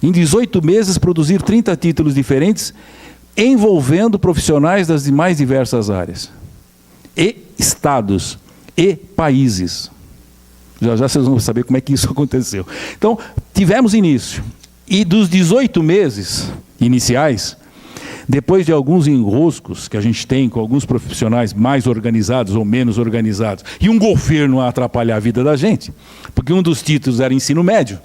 Em 18 meses produzir 30 títulos diferentes, envolvendo profissionais das mais diversas áreas. E estados, e países. Já vocês vão saber como é que isso aconteceu. Então, tivemos início. E dos 18 meses iniciais, depois de alguns enroscos que a gente tem com alguns profissionais mais organizados ou menos organizados, e um governo a atrapalhar a vida da gente, porque um dos títulos era ensino médio.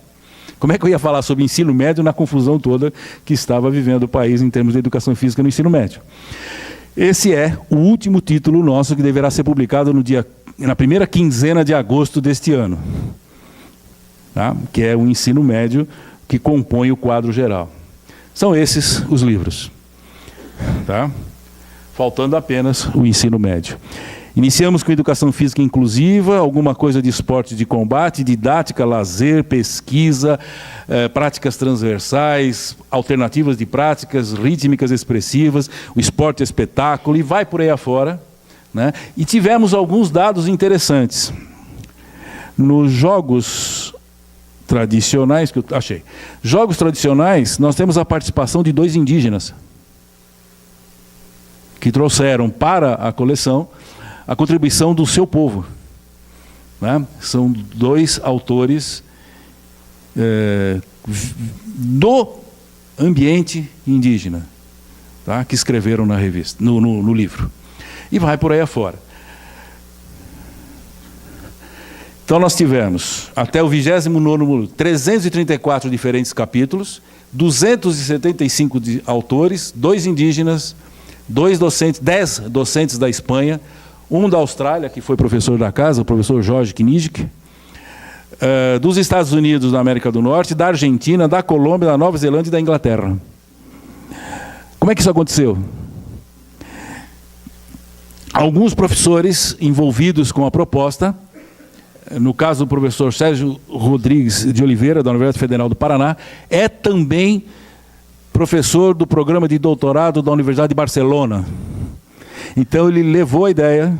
Como é que eu ia falar sobre ensino médio na confusão toda que estava vivendo o país em termos de educação física no ensino médio? Esse é o último título nosso que deverá ser publicado na primeira quinzena de agosto deste ano, tá? Que é o ensino médio que compõe o quadro geral. São esses os livros, tá? Faltando apenas o ensino médio. Iniciamos com educação física inclusiva, alguma coisa de esporte de combate, didática, lazer, pesquisa, práticas transversais, alternativas de práticas, rítmicas expressivas, o esporte espetáculo, e vai por aí afora, né? E tivemos alguns dados interessantes. Nos jogos tradicionais, que eu achei, jogos tradicionais, nós temos a participação de 2 indígenas, que trouxeram para a coleção a contribuição do seu povo, né? São 2 autores do ambiente indígena, tá? Que escreveram na revista, no livro. E vai por aí afora. Então nós tivemos, até o 29º, 334 diferentes capítulos, 275 autores, 2 indígenas, 10 docentes da Espanha, um da Austrália, que foi professor da casa, o professor Jorge Knizik, dos Estados Unidos da América do Norte, da Argentina, da Colômbia, da Nova Zelândia e da Inglaterra. Como é que isso aconteceu? Alguns professores envolvidos com a proposta, no caso do professor Sérgio Rodrigues de Oliveira, da Universidade Federal do Paraná, é também professor do programa de doutorado da Universidade de Barcelona. Então ele levou a ideia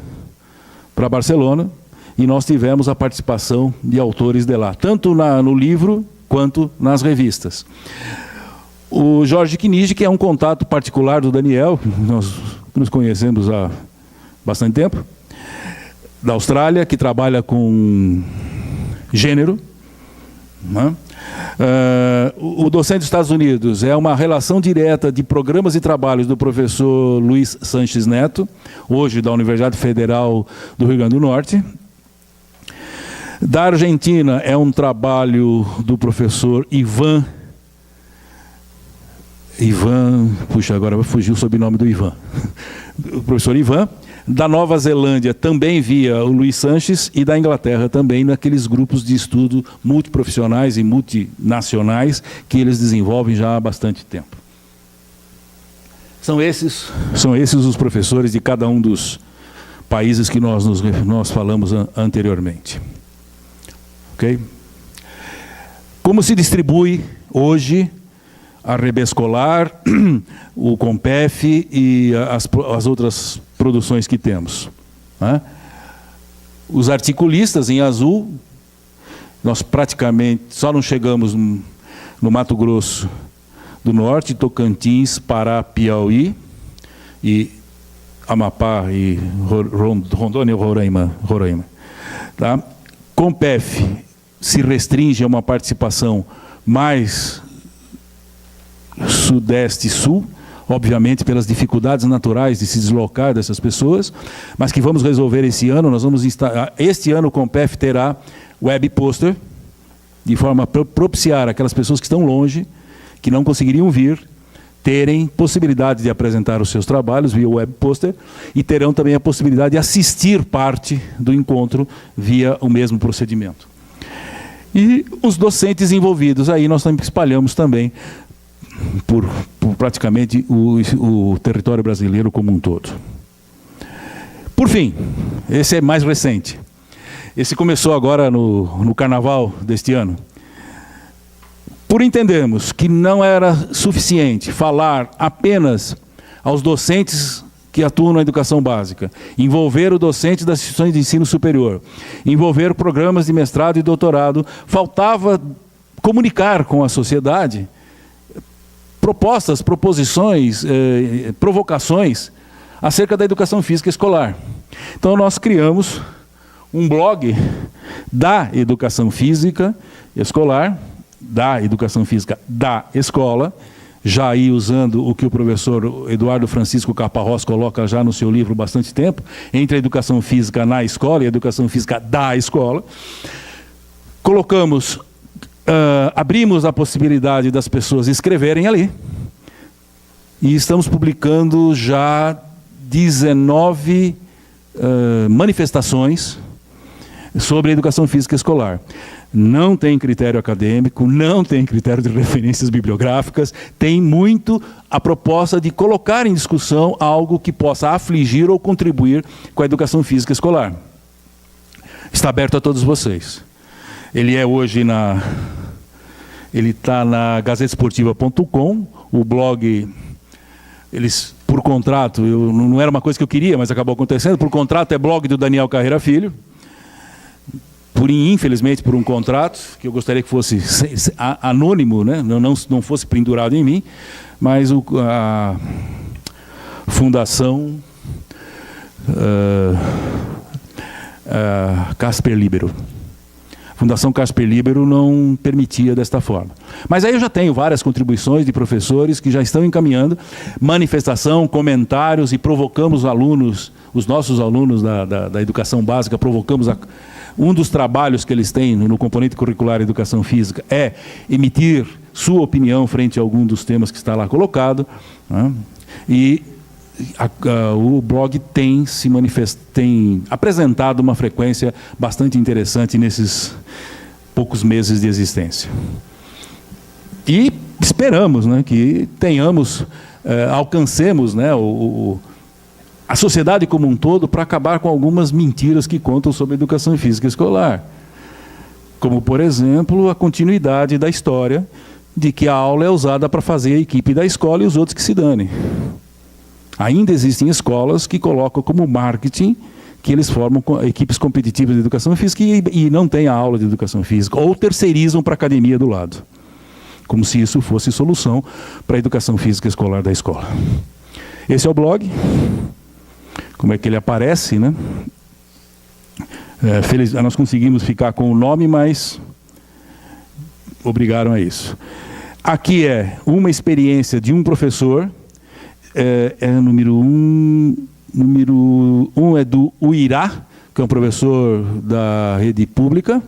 para Barcelona e nós tivemos a participação de autores de lá, tanto no livro quanto nas revistas. O Jorge Knizik é um contato particular do Daniel, nós nos conhecemos há bastante tempo, da Austrália, que trabalha com gênero, né? O docente dos Estados Unidos é uma relação direta de programas e trabalhos do professor Luiz Sanches Neto, hoje da Universidade Federal do Rio Grande do Norte. Da Argentina é um trabalho do professor Ivan, puxa, agora fugiu o sobrenome do Ivan, o professor Ivan. Da Nova Zelândia também via o Luiz Sanches, e da Inglaterra também naqueles grupos de estudo multiprofissionais e multinacionais que eles desenvolvem já há bastante tempo. São esses os professores de cada um dos países que nós falamos anteriormente. Ok? Como se distribui hoje a Rebe Escolar, o Compef e as outras produções que temos, né? Os articulistas em azul, nós praticamente só não chegamos no Mato Grosso do Norte, Tocantins, Pará, Piauí e Amapá e Rondônia e Roraima. Tá? Compef se restringe a uma participação mais sudeste e sul, obviamente pelas dificuldades naturais de se deslocar dessas pessoas, mas que vamos resolver esse ano. Nós vamos instalar, este ano o Compef terá web poster, de forma a propiciar aquelas pessoas que estão longe, que não conseguiriam vir, terem possibilidade de apresentar os seus trabalhos via web poster, e terão também a possibilidade de assistir parte do encontro via o mesmo procedimento. E os docentes envolvidos, aí nós espalhamos também por praticamente o território brasileiro como um todo. Por fim, esse é mais recente. Esse começou agora no carnaval deste ano. Por entendermos que não era suficiente falar apenas aos docentes que atuam na educação básica, envolver o docente das instituições de ensino superior, envolver programas de mestrado e doutorado, faltava comunicar com a sociedade propostas, proposições, provocações acerca da educação física escolar. Então nós criamos um blog da educação física escolar, da educação física da escola, já aí usando o que o professor Eduardo Francisco Caparrós coloca já no seu livro há bastante tempo, entre a educação física na escola e a educação física da escola. Colocamos, abrimos a possibilidade das pessoas escreverem ali, e estamos publicando já 19 manifestações sobre a educação física escolar. Não tem critério acadêmico, não tem critério de referências bibliográficas, tem muito a proposta de colocar em discussão algo que possa afligir ou contribuir com a educação física escolar. Está aberto a todos vocês. Ele é hoje ele está na gazetesportiva.com, o blog, eles, por contrato, não era uma coisa que eu queria, mas acabou acontecendo, por contrato é blog do Daniel Carreira Filho, infelizmente por um contrato, que eu gostaria que fosse anônimo, né? não fosse pendurado em mim, mas a Fundação Casper Libero. Fundação Casper Libero não permitia desta forma. Mas aí eu já tenho várias contribuições de professores que já estão encaminhando manifestação, comentários, e provocamos alunos, os nossos alunos da educação básica, provocamos um dos trabalhos que eles têm no componente curricular Educação Física é emitir sua opinião frente a algum dos temas que está lá colocado, né? E o blog tem apresentado uma frequência bastante interessante nesses poucos meses de existência. E esperamos, né, que alcancemos, né, a sociedade como um todo para acabar com algumas mentiras que contam sobre a educação física escolar. Como, por exemplo, a continuidade da história de que a aula é usada para fazer a equipe da escola e os outros que se danem. Ainda existem escolas que colocam como marketing que eles formam equipes competitivas de educação física e não tem a aula de educação física, ou terceirizam para a academia do lado, como se isso fosse solução para a educação física escolar da escola. Esse é o blog. Como é que ele aparece, né? Nós conseguimos ficar com o nome, mas obrigaram a isso. Aqui é uma experiência de um professor, número 1 é do Uirá, que é um professor da rede pública,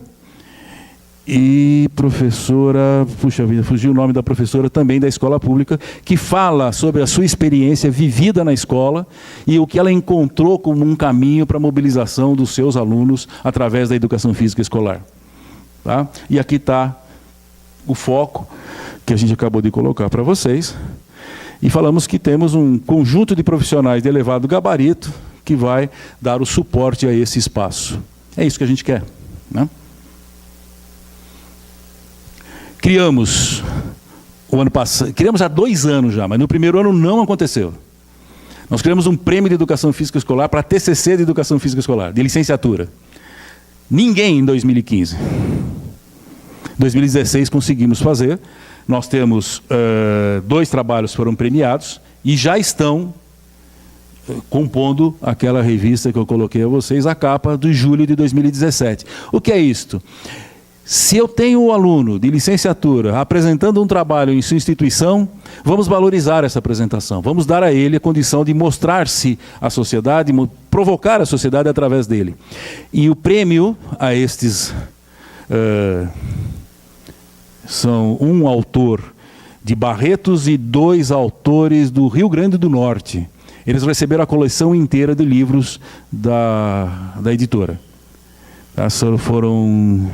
e professora, puxa vida, fugiu o nome da professora também da escola pública, que fala sobre a sua experiência vivida na escola e o que ela encontrou como um caminho para a mobilização dos seus alunos através da educação física escolar. Tá? E aqui está o foco que a gente acabou de colocar para vocês. E falamos que temos um conjunto de profissionais de elevado gabarito que vai dar o suporte a esse espaço. É isso que a gente quer, né? Criamos há 2 anos já, mas no primeiro ano não aconteceu. Nós criamos um prêmio de educação física escolar para TCC de educação física escolar, de licenciatura. Ninguém em 2015. 2016 conseguimos fazer. Nós temos 2 trabalhos que foram premiados e já estão compondo aquela revista que eu coloquei a vocês, a capa de julho de 2017. O que é isto? Se eu tenho um aluno de licenciatura apresentando um trabalho em sua instituição, vamos valorizar essa apresentação, vamos dar a ele a condição de mostrar-se à sociedade, provocar a sociedade através dele. E o prêmio a estes são um autor de Barretos e 2 autores do Rio Grande do Norte. Eles receberam a coleção inteira de livros da editora. Foram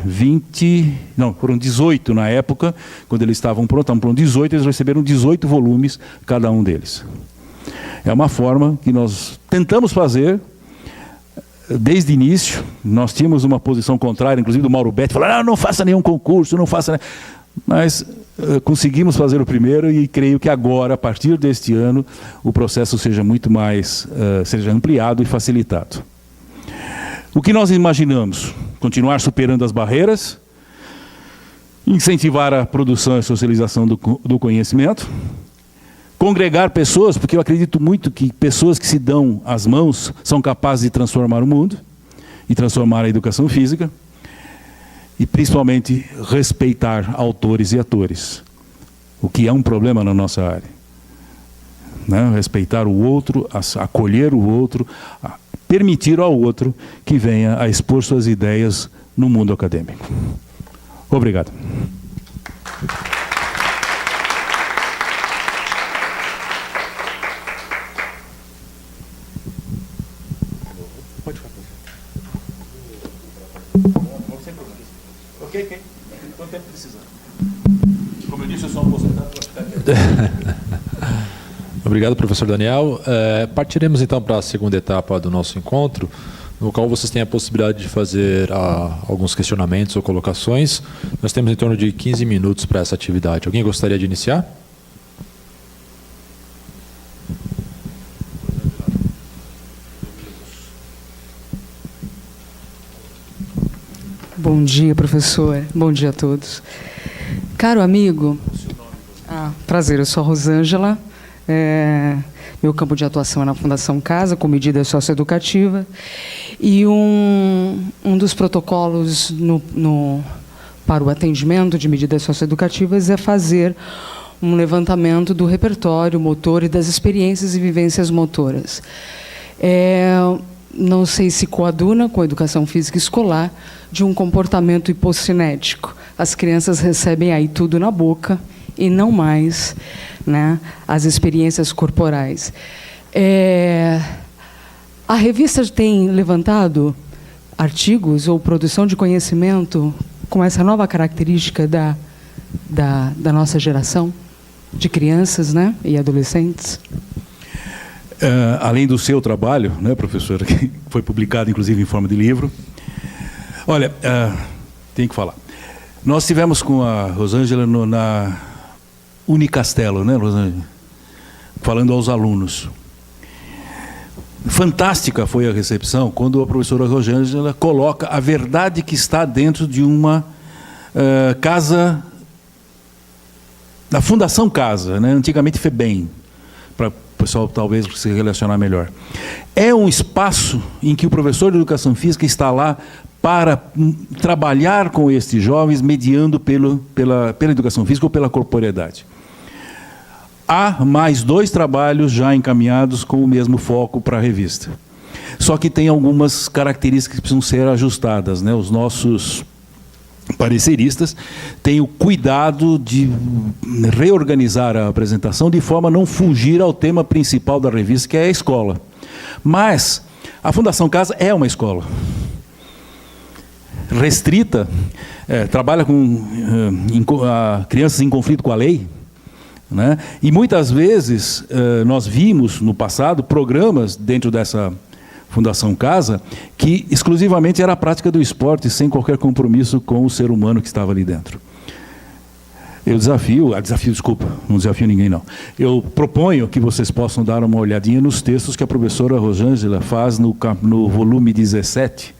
18 na época, quando eles estavam prontos, 18, eles receberam 18 volumes, cada um deles. É uma forma que nós tentamos fazer desde o início. Nós tínhamos uma posição contrária, inclusive do Mauro Betti, falando, não faça nenhum concurso, não faça... Mas conseguimos fazer o primeiro e creio que agora, a partir deste ano, o processo seja muito mais, seja ampliado e facilitado. O que nós imaginamos? Continuar superando as barreiras, incentivar a produção e a socialização do conhecimento, congregar pessoas, porque eu acredito muito que pessoas que se dão as mãos são capazes de transformar o mundo e transformar a educação física, e principalmente respeitar autores e atores. o que é um problema na nossa área. Né? Respeitar o outro, acolher o outro, permitir ao outro que venha a expor suas ideias no mundo acadêmico. Obrigado. Ok. Quanto tempo precisar? Como eu disse, eu sou um aposentado. Obrigado, professor Daniel. Partiremos então para a segunda etapa do nosso encontro, no qual vocês têm a possibilidade de fazer alguns questionamentos ou colocações. Nós temos em torno de 15 minutos para essa atividade. Alguém gostaria de iniciar? Bom dia, professor. Bom dia a todos. Caro amigo, prazer, eu sou a Rosângela. Meu campo de atuação é na Fundação Casa, com medidas socioeducativas. E um dos protocolos para o atendimento de medidas socioeducativas é fazer um levantamento do repertório motor e das experiências e vivências motoras. Não sei se coaduna com a educação física escolar, de um comportamento hipocinético. As crianças recebem aí tudo na boca e não mais, né, as experiências corporais. A revista tem levantado artigos ou produção de conhecimento com essa nova característica da nossa geração, de crianças, né, e adolescentes? Além do seu trabalho, né, professora, que foi publicado inclusive em forma de livro. Olha, tenho que falar. Nós tivemos com a Rosângela na Unicastelo, né, Rosângela? Falando aos alunos. Fantástica foi a recepção quando a professora Rosângela coloca a verdade que está dentro de uma casa, da Fundação Casa, né, antigamente FEBEM, para o pessoal talvez se relacionar melhor. É um espaço em que o professor de Educação Física está lá para trabalhar com estes jovens, mediando pela Educação Física ou pela corporeidade. Há mais 2 trabalhos já encaminhados com o mesmo foco para a revista. Só que tem algumas características que precisam ser ajustadas, né? Os nossos pareceristas têm o cuidado de reorganizar a apresentação de forma a não fugir ao tema principal da revista, que é a escola. Mas a Fundação Casa é uma escola restrita, trabalha com crianças em conflito com a lei, né? E muitas vezes nós vimos no passado programas dentro dessa Fundação Casa que exclusivamente era a prática do esporte, sem qualquer compromisso com o ser humano que estava ali dentro. Não desafio ninguém não. Eu proponho que vocês possam dar uma olhadinha nos textos que a professora Rosângela faz no volume 17,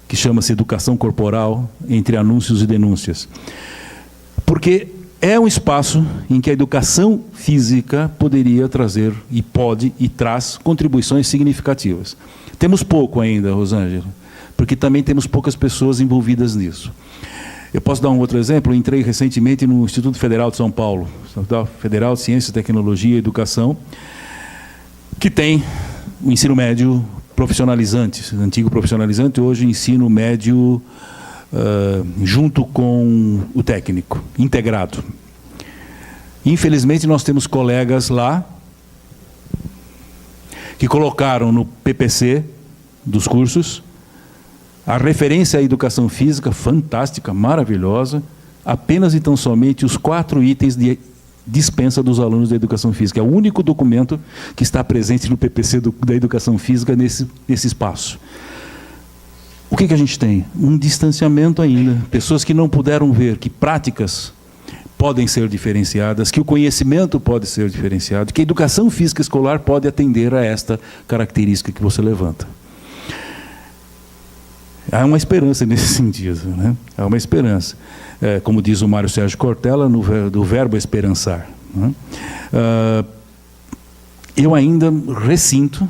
que chama-se Educação Corporal, entre anúncios e denúncias. Porque é um espaço em que a educação física poderia trazer, e pode, e traz contribuições significativas. Temos pouco ainda, Rosângela, porque também temos poucas pessoas envolvidas nisso. Eu posso dar um outro exemplo? Eu entrei recentemente no Instituto Federal de São Paulo, Instituto Federal de Ciência, Tecnologia e Educação, que tem o ensino médio profissionalizante, antigo profissionalizante, hoje ensino médio junto com o técnico, integrado. Infelizmente, nós temos colegas lá que colocaram no PPC dos cursos a referência à educação física, fantástica, maravilhosa, apenas e tão somente os 4 itens de dispensa dos alunos da educação física. É o único documento que está presente no PPC da educação física nesse espaço. O que a gente tem? Um distanciamento ainda. Pessoas que não puderam ver que práticas podem ser diferenciadas, que o conhecimento pode ser diferenciado, que a educação física escolar pode atender a esta característica que você levanta. Há uma esperança nesse sentido, né? Há uma esperança. Como diz o Mário Sérgio Cortella, do verbo esperançar, né? Eu ainda ressinto,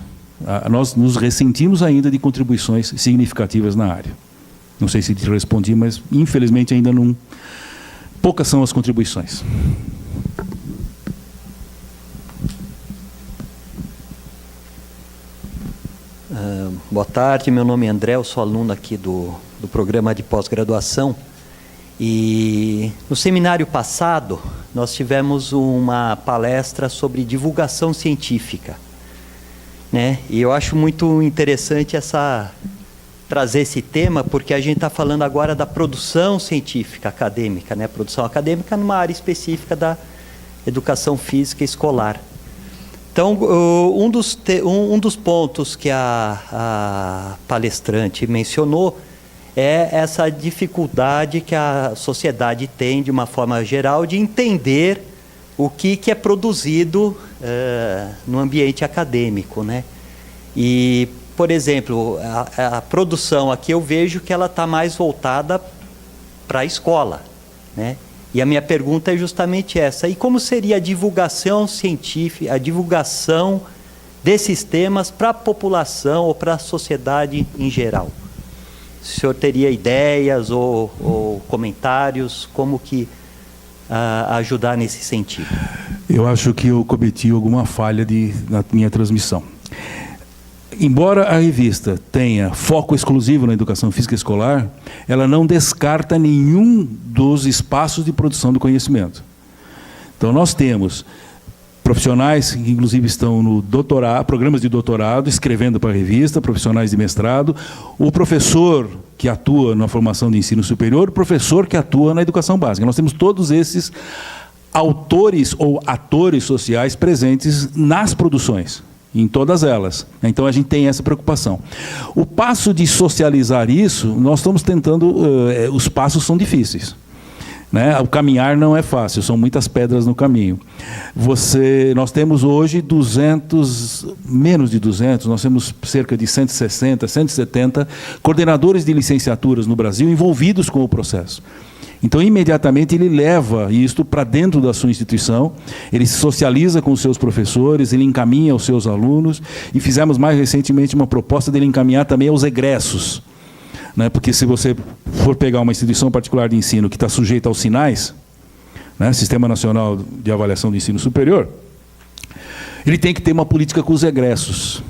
nós nos ressentimos ainda de contribuições significativas na área. Não sei se te respondi, mas infelizmente ainda não... Poucas são as contribuições. Boa tarde, meu nome é André, eu sou aluno aqui do programa de pós-graduação. E no seminário passado, nós tivemos uma palestra sobre divulgação científica, né? E eu acho muito interessante trazer esse tema, porque a gente está falando agora da produção científica acadêmica, né? Produção acadêmica numa área específica da educação física escolar. Então, um dos pontos que a palestrante mencionou é essa dificuldade que a sociedade tem, de uma forma geral, de entender o que é produzido no ambiente acadêmico, né? E, por exemplo, a produção aqui eu vejo que ela está mais voltada para a escola, né? E a minha pergunta é justamente essa: e como seria a divulgação científica, a divulgação desses temas para a população ou para a sociedade em geral? O senhor teria ideias ou comentários como que ajudar nesse sentido? Eu acho que eu cometi alguma falha na minha transmissão. Embora a revista tenha foco exclusivo na educação física escolar, ela não descarta nenhum dos espaços de produção do conhecimento. Então, nós temos profissionais que, inclusive, estão no doutorado, programas de doutorado, escrevendo para a revista, profissionais de mestrado, o professor que atua na formação de ensino superior, o professor que atua na educação básica. Nós temos todos esses autores ou atores sociais presentes nas produções, em todas elas. Então, a gente tem essa preocupação. O passo de socializar isso, nós estamos tentando, os passos são difíceis, né? O caminhar não é fácil, são muitas pedras no caminho. Nós temos hoje menos de 200, nós temos cerca de 160, 170 coordenadores de licenciaturas no Brasil envolvidos com o processo. Então, imediatamente, ele leva isto para dentro da sua instituição, ele se socializa com os seus professores, ele encaminha aos seus alunos, e fizemos mais recentemente uma proposta dele encaminhar também aos egressos, né? Porque se você for pegar uma instituição particular de ensino que está sujeita aos sinais, né, Sistema Nacional de Avaliação do Ensino Superior, ele tem que ter uma política com os egressos.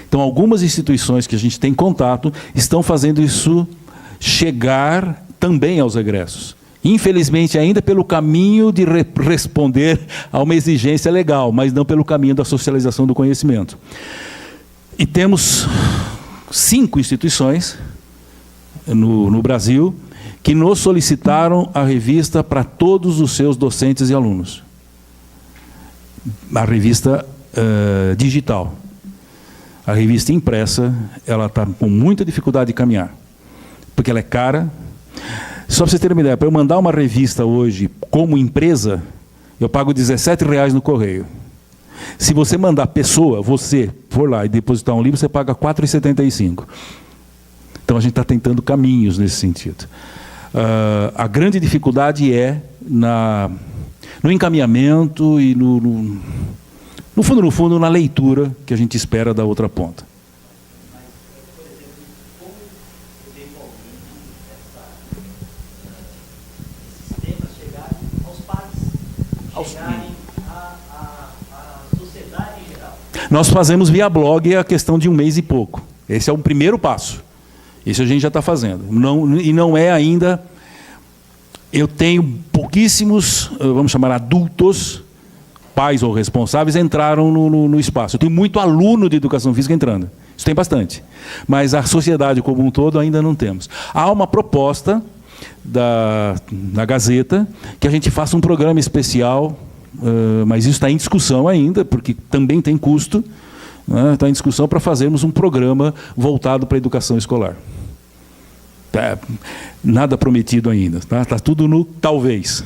Então, algumas instituições que a gente tem contato estão fazendo isso chegar também aos egressos. Infelizmente, ainda pelo caminho de responder a uma exigência legal, mas não pelo caminho da socialização do conhecimento. E temos 5 instituições no Brasil que nos solicitaram a revista para todos os seus docentes e alunos. A revista digital. A revista impressa, ela está com muita dificuldade de caminhar, porque ela é cara. Só para vocês terem uma ideia, para eu mandar uma revista hoje como empresa, eu pago R$17 no correio. Se você mandar você for lá e depositar um livro, você paga R$4,75. Então, a gente está tentando caminhos nesse sentido. A grande dificuldade é no encaminhamento e, no fundo, na leitura que a gente espera da outra ponta. Nós fazemos via blog a questão de 1 mês e pouco. Esse é o primeiro passo. Isso a gente já está fazendo. Não é ainda... Eu tenho pouquíssimos, vamos chamar adultos, pais ou responsáveis, entraram no espaço. Eu tenho muito aluno de educação física entrando. Isso tem bastante. Mas a sociedade como um todo ainda não temos. Há uma proposta da Gazeta que a gente faça um programa especial, mas isso está em discussão ainda, porque também tem custo, né? Está em discussão para fazermos um programa voltado para a educação escolar. Nada prometido ainda, tá? Está tudo no talvez.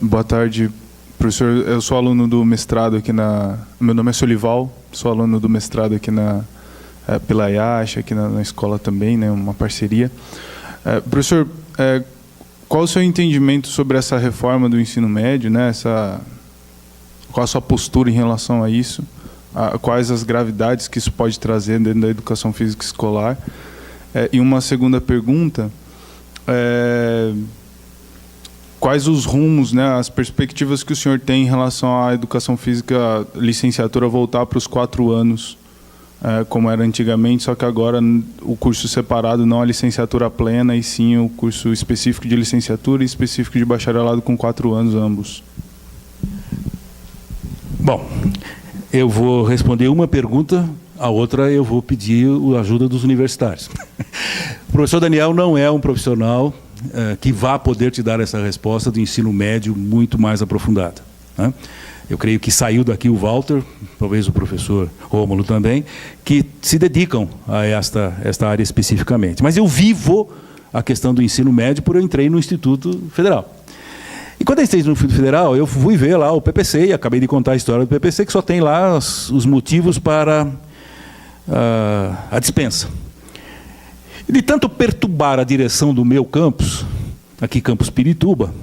Boa tarde, professor. Eu sou aluno do mestrado aqui meu nome é Solival, sou aluno do mestrado aqui pela IASH, aqui na escola também, né, uma parceria. Professor, qual o seu entendimento sobre essa reforma do ensino médio, né? Qual a sua postura em relação a isso? Quais as gravidades que isso pode trazer dentro da educação física escolar? E uma segunda pergunta, quais os rumos, né, as perspectivas que o senhor tem em relação à educação física, licenciatura voltar para os 4 anos, como era antigamente, só que agora o curso separado, não a licenciatura plena, e sim o curso específico de licenciatura e específico de bacharelado com 4 anos ambos. Bom, eu vou responder uma pergunta, a outra eu vou pedir a ajuda dos universitários. O professor Daniel não é um profissional que vá poder te dar essa resposta do ensino médio muito mais aprofundada, né? Eu creio que saiu daqui o Walter, talvez o professor Rômulo também, que se dedicam a esta área especificamente. Mas eu vivo a questão do ensino médio porque eu entrei no Instituto Federal. E quando eu entrei no Instituto Federal, eu fui ver lá o PPC, e acabei de contar a história do PPC, que só tem lá os motivos para a dispensa. E de tanto perturbar a direção do meu campus, aqui campus Pirituba,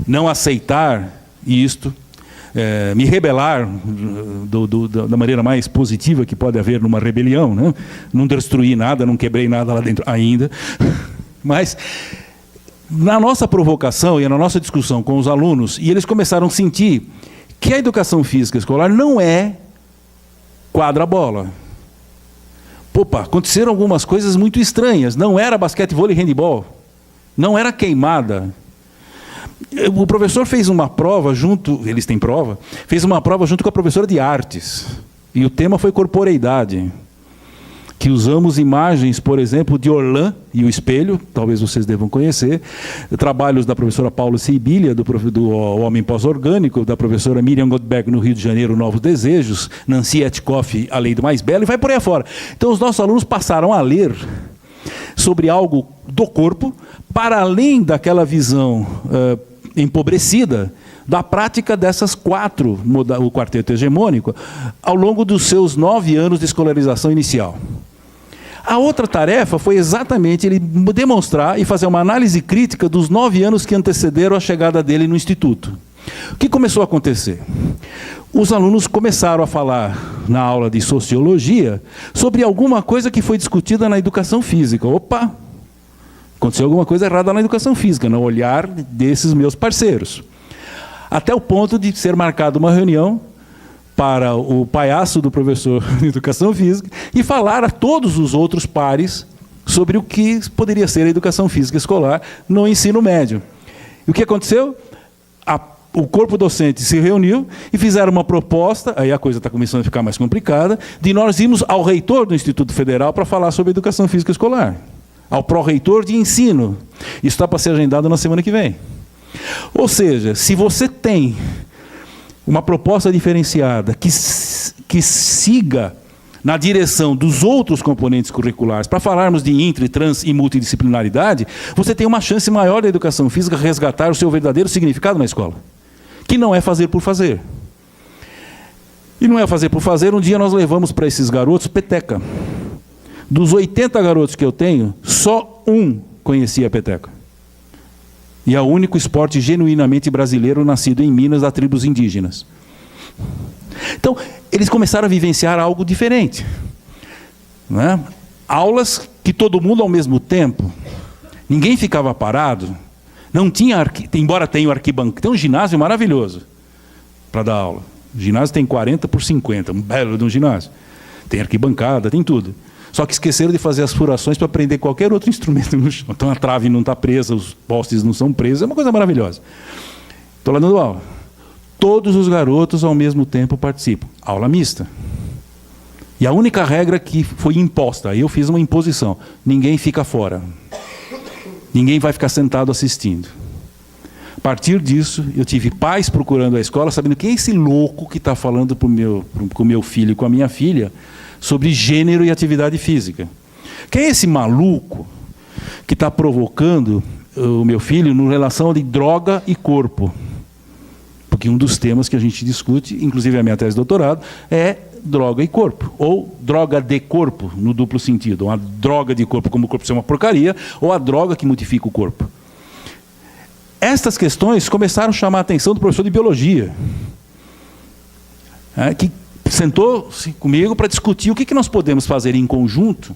não aceitar isto, me rebelar da maneira mais positiva que pode haver numa rebelião, né? Não destruí nada, não quebrei nada lá dentro ainda, mas na nossa provocação e na nossa discussão com os alunos, e eles começaram a sentir que a educação física escolar não é quadra-bola. Opa, aconteceram algumas coisas muito estranhas, não era basquete, vôlei e handebol, não era queimada. O professor fez uma prova junto, eles têm prova, fez uma prova junto com a professora de artes, e o tema foi corporeidade, que usamos imagens, por exemplo, de Orlan e o Espelho, talvez vocês devam conhecer, trabalhos da professora Paula Seibilha, do Homem Pós-Orgânico, da professora Miriam Goldberg, no Rio de Janeiro, Novos Desejos, Nancy Etkoff, A Lei do Mais Belo, e vai por aí afora. Então os nossos alunos passaram a ler sobre algo do corpo, para além daquela visão empobrecida da prática dessas 4, o quarteto hegemônico, ao longo dos seus 9 anos de escolarização inicial. A outra tarefa foi exatamente ele demonstrar e fazer uma análise crítica dos 9 anos que antecederam a chegada dele no Instituto. O que começou a acontecer? Os alunos começaram a falar na aula de Sociologia sobre alguma coisa que foi discutida na educação física. Opa! Aconteceu alguma coisa errada na educação física, no olhar desses meus parceiros. Até o ponto de ser marcada uma reunião para o palhaço do professor de educação física e falar a todos os outros pares sobre o que poderia ser a educação física escolar no ensino médio. E o que aconteceu? O corpo docente se reuniu e fizeram uma proposta, aí a coisa está começando a ficar mais complicada, de nós irmos ao reitor do Instituto Federal para falar sobre a educação física escolar, ao pró-reitor de ensino. Isso está para ser agendado na semana que vem. Ou seja, se você tem uma proposta diferenciada que siga na direção dos outros componentes curriculares, para falarmos de intra, trans e multidisciplinaridade, você tem uma chance maior da educação física resgatar o seu verdadeiro significado na escola, que não é fazer por fazer. E não é fazer por fazer. Um dia nós levamos para esses garotos peteca. Dos 80 garotos que eu tenho, só um conhecia a peteca. E é o único esporte genuinamente brasileiro nascido em Minas, das tribos indígenas. Então, eles começaram a vivenciar algo diferente, né? Aulas que todo mundo ao mesmo tempo, ninguém ficava parado, não tinha, embora tenha o arquibancada, tem um ginásio maravilhoso para dar aula. O ginásio tem 40 por 50, um belo de um ginásio. Tem arquibancada, tem tudo. Só que esqueceram de fazer as furações para prender qualquer outro instrumento no chão. Então a trave não está presa, os postes não são presos, é uma coisa maravilhosa. Estou lá dando aula. Todos os garotos ao mesmo tempo participam. Aula mista. E a única regra que foi imposta, aí eu fiz uma imposição, ninguém fica fora. Ninguém vai ficar sentado assistindo. A partir disso, eu tive pais procurando a escola, sabendo quem é esse louco que está falando com o meu filho e com a minha filha sobre gênero e atividade física. Quem é esse maluco que está provocando o meu filho em relação de droga e corpo? Porque um dos temas que a gente discute, inclusive a minha tese de doutorado, é droga e corpo, ou droga de corpo, no duplo sentido. Uma droga de corpo, como o corpo ser uma porcaria, ou a droga que modifica o corpo. Estas questões começaram a chamar a atenção do professor de biologia, que sentou comigo para discutir o que nós podemos fazer em conjunto,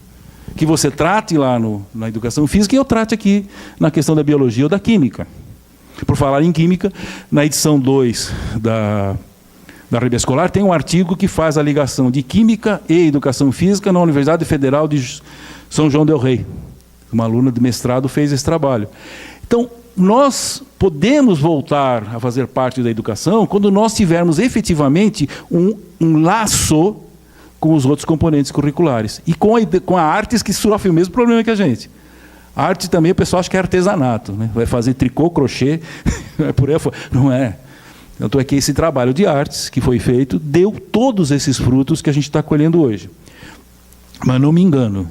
que você trate lá na educação física e eu trate aqui na questão da biologia ou da química. Por falar em química, na edição 2 da Revista Escolar tem um artigo que faz a ligação de química e educação física na Universidade Federal de São João del Rei. Uma aluna de mestrado fez esse trabalho. Então, nós podemos voltar a fazer parte da educação quando nós tivermos efetivamente um laço com os outros componentes curriculares. E com a artes, que sofre o mesmo problema que a gente. A arte também, o pessoal acha que é artesanato, né? Vai fazer tricô, crochê, por aí fora. Não é. Tanto é que esse trabalho de artes que foi feito deu todos esses frutos que a gente está colhendo hoje. Mas não me engano,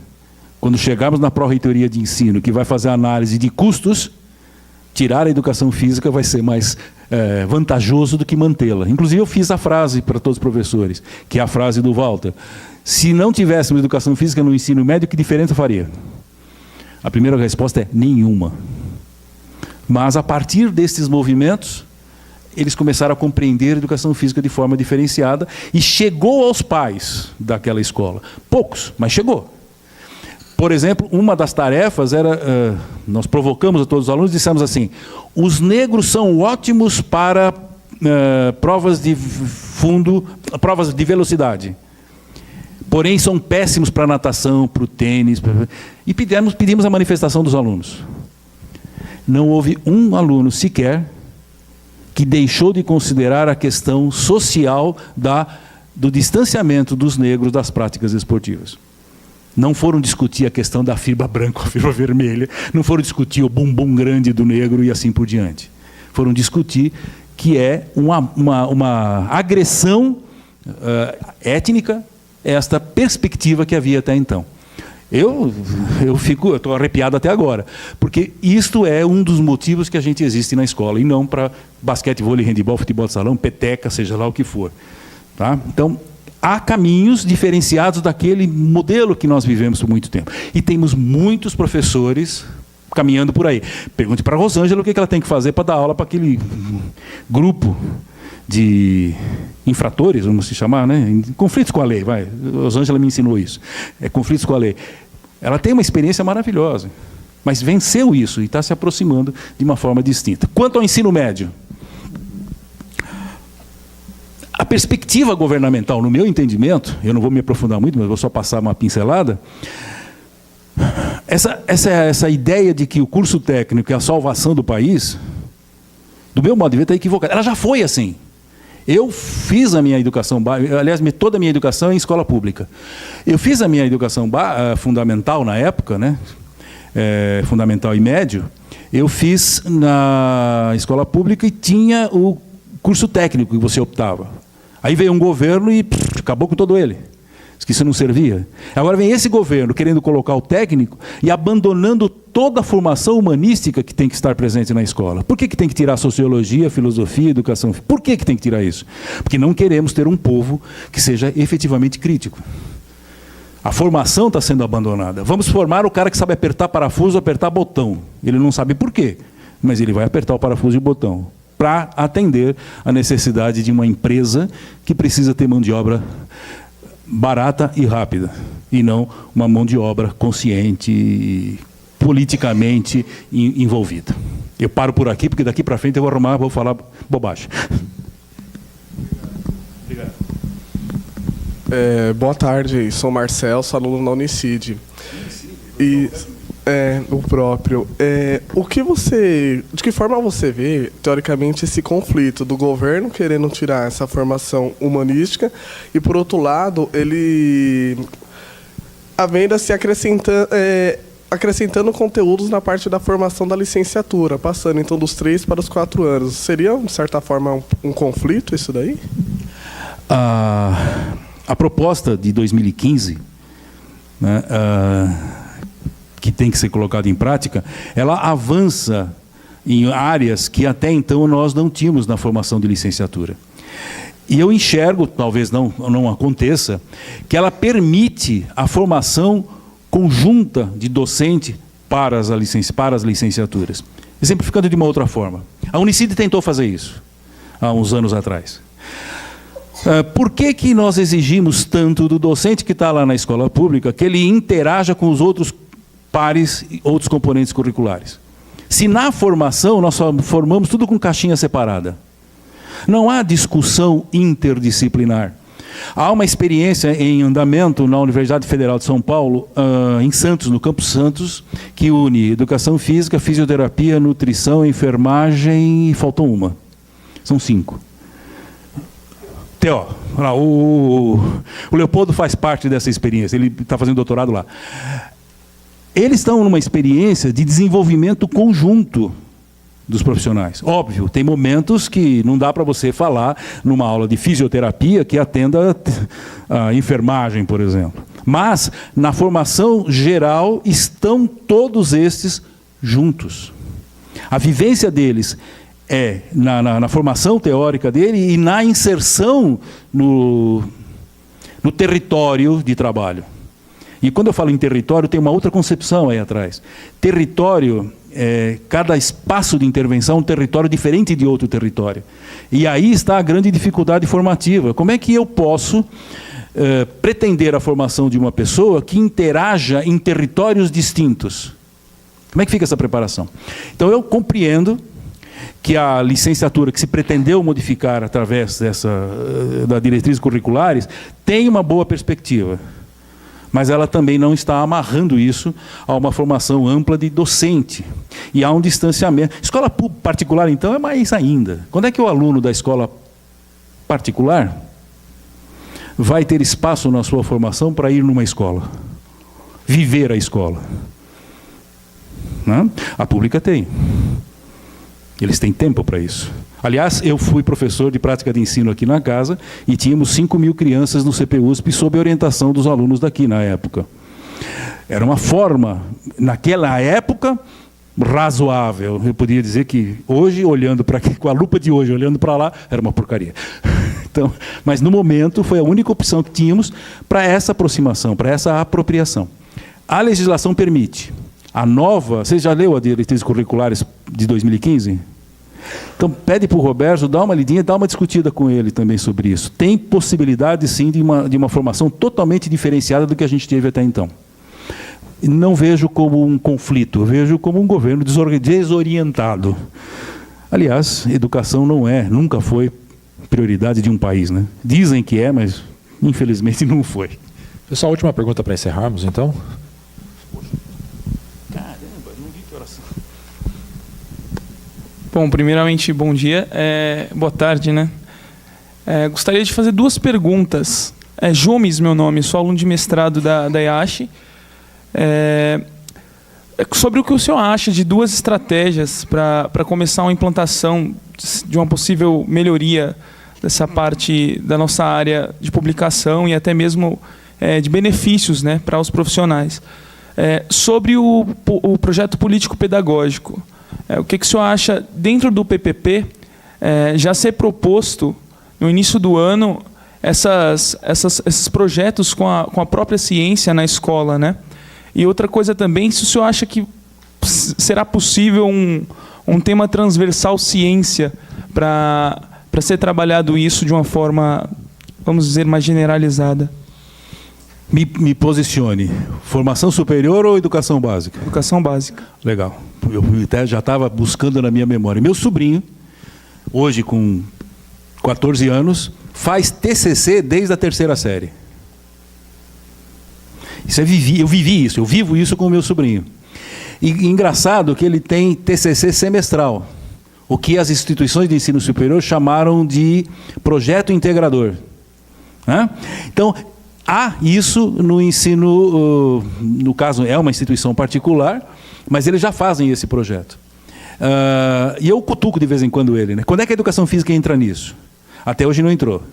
quando chegarmos na pró-reitoria de ensino, que vai fazer a análise de custos, tirar a educação física vai ser mais vantajoso do que mantê-la. Inclusive, eu fiz a frase para todos os professores, que é a frase do Walter. Se não tivéssemos educação física no ensino médio, que diferença faria? A primeira resposta é nenhuma. Mas, a partir desses movimentos, eles começaram a compreender a educação física de forma diferenciada e chegou aos pais daquela escola. Poucos, mas chegou. Por exemplo, uma das tarefas era, nós provocamos a todos os alunos e dissemos assim, os negros são ótimos para provas de fundo, provas de velocidade. Porém, são péssimos para natação, para o tênis. E pedimos a manifestação dos alunos. Não houve um aluno sequer que deixou de considerar a questão social do distanciamento dos negros das práticas esportivas. Não foram discutir a questão da fibra branca ou a fibra vermelha, não foram discutir o bumbum grande do negro e assim por diante. Foram discutir que é uma agressão étnica, esta perspectiva que havia até então. Eu estou arrepiado até agora, porque isto é um dos motivos que a gente existe na escola, e não para basquete, vôlei, handebol, futebol de salão, peteca, seja lá o que for. Tá? Então, há caminhos diferenciados daquele modelo que nós vivemos por muito tempo. E temos muitos professores caminhando por aí. Pergunte para a Rosângela o que ela tem que fazer para dar aula para aquele grupo de infratores, vamos se chamar, né? Conflitos com a lei, vai. A Rosângela me ensinou isso. Conflitos com a lei. Ela tem uma experiência maravilhosa, mas venceu isso e está se aproximando de uma forma distinta. Quanto ao ensino médio, a perspectiva governamental, no meu entendimento, eu não vou me aprofundar muito, mas vou só passar uma pincelada, essa ideia de que o curso técnico é a salvação do país, do meu modo de ver, está equivocada. Ela já foi assim. Eu fiz a minha educação, aliás, toda a minha educação é em escola pública. Eu fiz a minha educação fundamental na época, né? Fundamental e médio, eu fiz na escola pública e tinha o curso técnico que você optava. Aí veio um governo e acabou com todo ele. Que isso não servia. Agora vem esse governo querendo colocar o técnico e abandonando toda a formação humanística que tem que estar presente na escola. Por que tem que tirar sociologia, filosofia, educação? Por que tem que tirar isso? Porque não queremos ter um povo que seja efetivamente crítico. A formação está sendo abandonada. Vamos formar o cara que sabe apertar parafuso, apertar botão. Ele não sabe por quê, mas ele vai apertar o parafuso e o botão para atender a necessidade de uma empresa que precisa ter mão de obra barata e rápida, e não uma mão de obra consciente e politicamente envolvida. Eu paro por aqui, porque daqui para frente eu vou falar bobagem. Obrigado. Boa tarde, sou Marcel, sou aluno da Unicid. E o próprio. De que forma você vê, teoricamente, esse conflito do governo querendo tirar essa formação humanística e, por outro lado, ele se acrescentando conteúdos na parte da formação da licenciatura, passando então dos 3 para os 4 anos. Seria, de certa forma, um conflito isso daí? A proposta de 2015, né, que tem que ser colocada em prática, ela avança em áreas que até então nós não tínhamos na formação de licenciatura. E eu enxergo, talvez não aconteça, que ela permite a formação conjunta de docente para as licenciaturas. Exemplificando de uma outra forma. A Unicid tentou fazer isso há uns anos atrás. Por que nós exigimos tanto do docente que está lá na escola pública que ele interaja com os outros pares e outros componentes curriculares? Se na formação nós só formamos tudo com caixinha separada. Não há discussão interdisciplinar. Há uma experiência em andamento na Universidade Federal de São Paulo, em Santos, no Campus Santos, que une educação física, fisioterapia, nutrição, enfermagem e faltou uma. São 5. O Leopoldo faz parte dessa experiência, ele está fazendo doutorado lá. Eles estão numa experiência de desenvolvimento conjunto dos profissionais. Óbvio, tem momentos que não dá para você falar numa aula de fisioterapia que atenda a enfermagem, por exemplo. Mas, na formação geral, estão todos estes juntos. A vivência deles é na formação teórica dele e na inserção no território de trabalho. E quando eu falo em território, tem uma outra concepção aí atrás. Território, cada espaço de intervenção é um território diferente de outro território. E aí está a grande dificuldade formativa. Como é que eu posso pretender a formação de uma pessoa que interaja em territórios distintos? Como é que fica essa preparação? Então eu compreendo que a licenciatura que se pretendeu modificar através das diretrizes curriculares tem uma boa perspectiva. Mas ela também não está amarrando isso a uma formação ampla de docente. E há um distanciamento. Escola particular, então, é mais ainda. Quando é que o aluno da escola particular vai ter espaço na sua formação para ir numa escola? Viver a escola? Não? A pública tem. Eles têm tempo para isso. Aliás, eu fui professor de prática de ensino aqui na casa e tínhamos 5.000 crianças no CPUSP sob orientação dos alunos daqui na época. Era uma forma, naquela época, razoável. Eu poderia dizer que hoje, olhando para aqui, com a lupa de hoje, olhando para lá, era uma porcaria. Então, mas no momento foi a única opção que tínhamos para essa aproximação, para essa apropriação. A legislação permite. A nova, você já leu a diretrizes curriculares de 2015? Então, pede para o Roberto, dá uma lidinha, dá uma discutida com ele também sobre isso. Tem possibilidade, sim, de uma formação totalmente diferenciada do que a gente teve até então. Não vejo como um conflito, vejo como um governo desorientado. Aliás, educação nunca foi prioridade de um país, né? Dizem que é, mas infelizmente não foi. Pessoal, última pergunta para encerrarmos, então. Bom, primeiramente, bom dia. Boa tarde, né? Gostaria de fazer 2 perguntas. Jomes, meu nome, sou aluno de mestrado da IASH. Sobre o que o senhor acha de 2 estratégias para começar uma implantação de uma possível melhoria dessa parte da nossa área de publicação e até mesmo de benefícios, né, para os profissionais. Sobre o projeto político-pedagógico. O que o senhor acha, dentro do PPP, já ser proposto, no início do ano, esses projetos com a própria ciência na escola, né? E outra coisa também, se o senhor acha que será possível um tema transversal ciência para ser trabalhado isso de uma forma, vamos dizer, mais generalizada. Me posicione. Formação superior ou educação básica? Educação básica. Legal. Eu até já estava buscando na minha memória. Meu sobrinho, hoje com 14 anos, faz TCC desde a 3ª série. Eu vivi isso, eu vivo isso com o meu sobrinho. E engraçado que ele tem TCC semestral, o que as instituições de ensino superior chamaram de projeto integrador. Então, há isso no ensino, no caso é uma instituição particular, mas eles já fazem esse projeto. E eu cutuco de vez em quando ele, né? Quando é que a educação física entra nisso? Até hoje não entrou.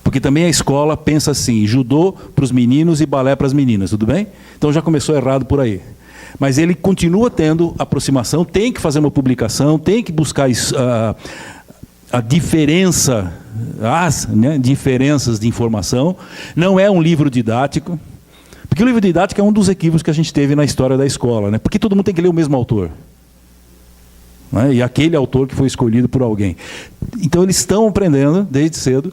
Porque também a escola pensa assim, judô para os meninos e balé para as meninas, tudo bem? Então já começou errado por aí. Mas ele continua tendo aproximação, tem que fazer uma publicação, tem que buscar a diferença, diferenças de informação. Não é um livro didático, porque o livro didático é um dos equívocos que a gente teve na história da escola, né? Porque todo mundo tem que ler o mesmo autor. Né? E aquele autor que foi escolhido por alguém. Então eles estão aprendendo, desde cedo,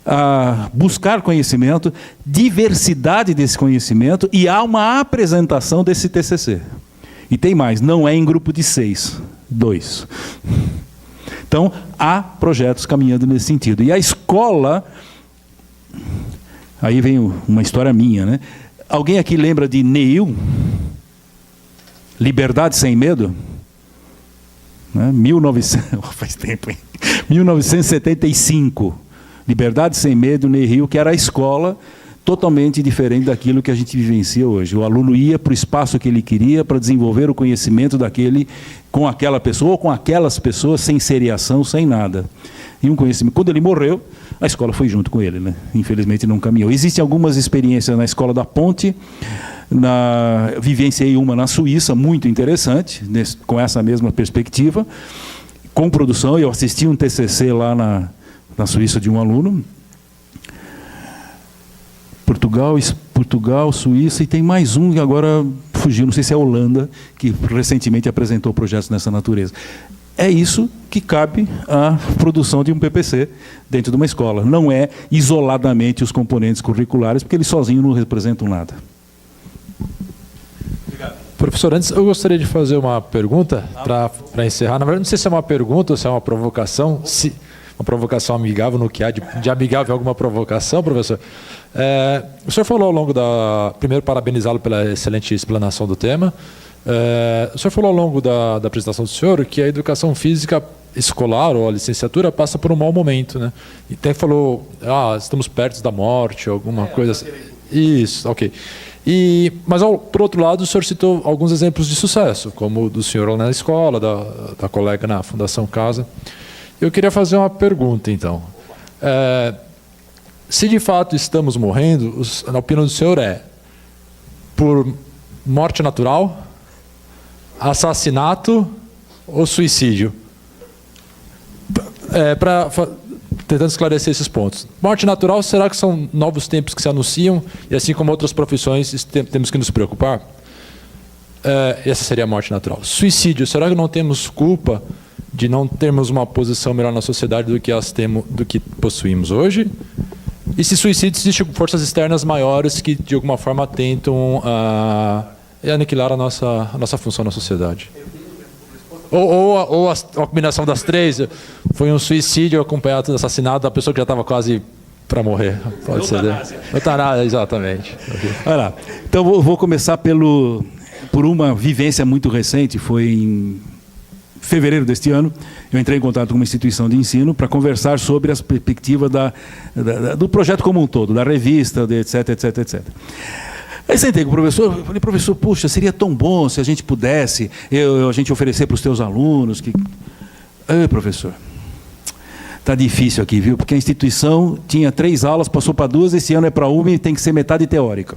a buscar conhecimento, diversidade desse conhecimento, e há uma apresentação desse TCC. E tem mais, não é em grupo de 6, 2. Então, há projetos caminhando nesse sentido. E a escola... Aí vem uma história minha, né? Alguém aqui lembra de Neil? Liberdade sem medo? Né? 1900... Faz tempo, hein? 1975. Liberdade sem medo, Neil, que era a escola totalmente diferente daquilo que a gente vivencia hoje. O aluno ia para o espaço que ele queria para desenvolver o conhecimento daquele com aquela pessoa ou com aquelas pessoas, sem seriação, sem nada. E um conhecimento. Quando ele morreu, a escola foi junto com ele, né? Infelizmente não caminhou. Existem algumas experiências na Escola da Ponte, vivenciei uma na Suíça, muito interessante, com essa mesma perspectiva, com produção. Eu assisti um TCC lá na Suíça de um aluno. Portugal, Suíça, e tem mais um que agora fugiu, não sei se é a Holanda, que recentemente apresentou projetos nessa natureza. É isso que cabe à produção de um PPC dentro de uma escola. Não é isoladamente os componentes curriculares, porque eles sozinhos não representam nada. Obrigado. Professor, antes eu gostaria de fazer uma pergunta para encerrar. Na verdade, não sei se é uma pergunta ou se é uma provocação. Uma provocação amigável, no que há de amigável alguma provocação, professor. O senhor falou ao longo da... Primeiro, parabenizá-lo pela excelente explanação do tema. O senhor falou ao longo da apresentação do senhor que a educação física escolar ou a licenciatura passa por um mau momento, né? E até falou, estamos perto da morte, alguma coisa assim. Isso, ok. Mas, por outro lado, o senhor citou alguns exemplos de sucesso, como o do senhor lá na escola, da colega na Fundação Casa. Eu queria fazer uma pergunta, então. Se de fato estamos morrendo, na opinião do senhor, por morte natural, assassinato ou suicídio? Tentando esclarecer esses pontos. Morte natural, será que são novos tempos que se anunciam e, assim como outras profissões, temos que nos preocupar? Essa seria a morte natural. Suicídio, será que não temos culpa de não termos uma posição melhor na sociedade do que possuímos hoje? E se suicídio, existem forças externas maiores que, de alguma forma, tentam aniquilar a nossa função na sociedade? Ou a combinação das três, foi um suicídio acompanhado de assassinato da pessoa que já estava quase para morrer. Pode ser. Eutanásia, exatamente. Olha lá. Então, vou começar por uma vivência muito recente. Foi em fevereiro deste ano, eu entrei em contato com uma instituição de ensino para conversar sobre as perspectivas do projeto como um todo, da revista, etc, etc, etc. Aí sentei com o professor, falei, professor, puxa, seria tão bom se a gente pudesse, a gente oferecer para os teus alunos. Professor, está difícil aqui, viu? Porque a instituição tinha 3 aulas, passou para 2, esse ano é para 1 e tem que ser metade teórica.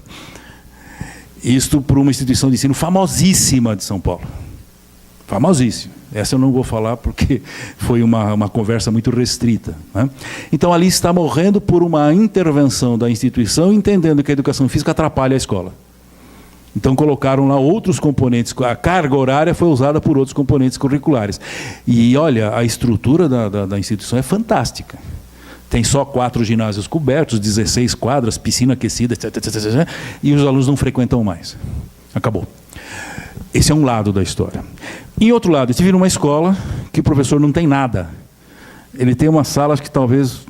Isto por uma instituição de ensino famosíssima de São Paulo. Famosíssima. Essa eu não vou falar porque foi uma conversa muito restrita, né? Então, ali está morrendo por uma intervenção da instituição, entendendo que a educação física atrapalha a escola. Então, colocaram lá outros componentes. A carga horária foi usada por outros componentes curriculares. E, olha, a estrutura da instituição é fantástica. Tem só 4 ginásios cobertos, 16 quadras, piscina aquecida, etc, etc, etc, e os alunos não frequentam mais. Acabou. Esse é um lado da história. Em outro lado, eu estive numa escola que o professor não tem nada. Ele tem uma sala, acho que talvez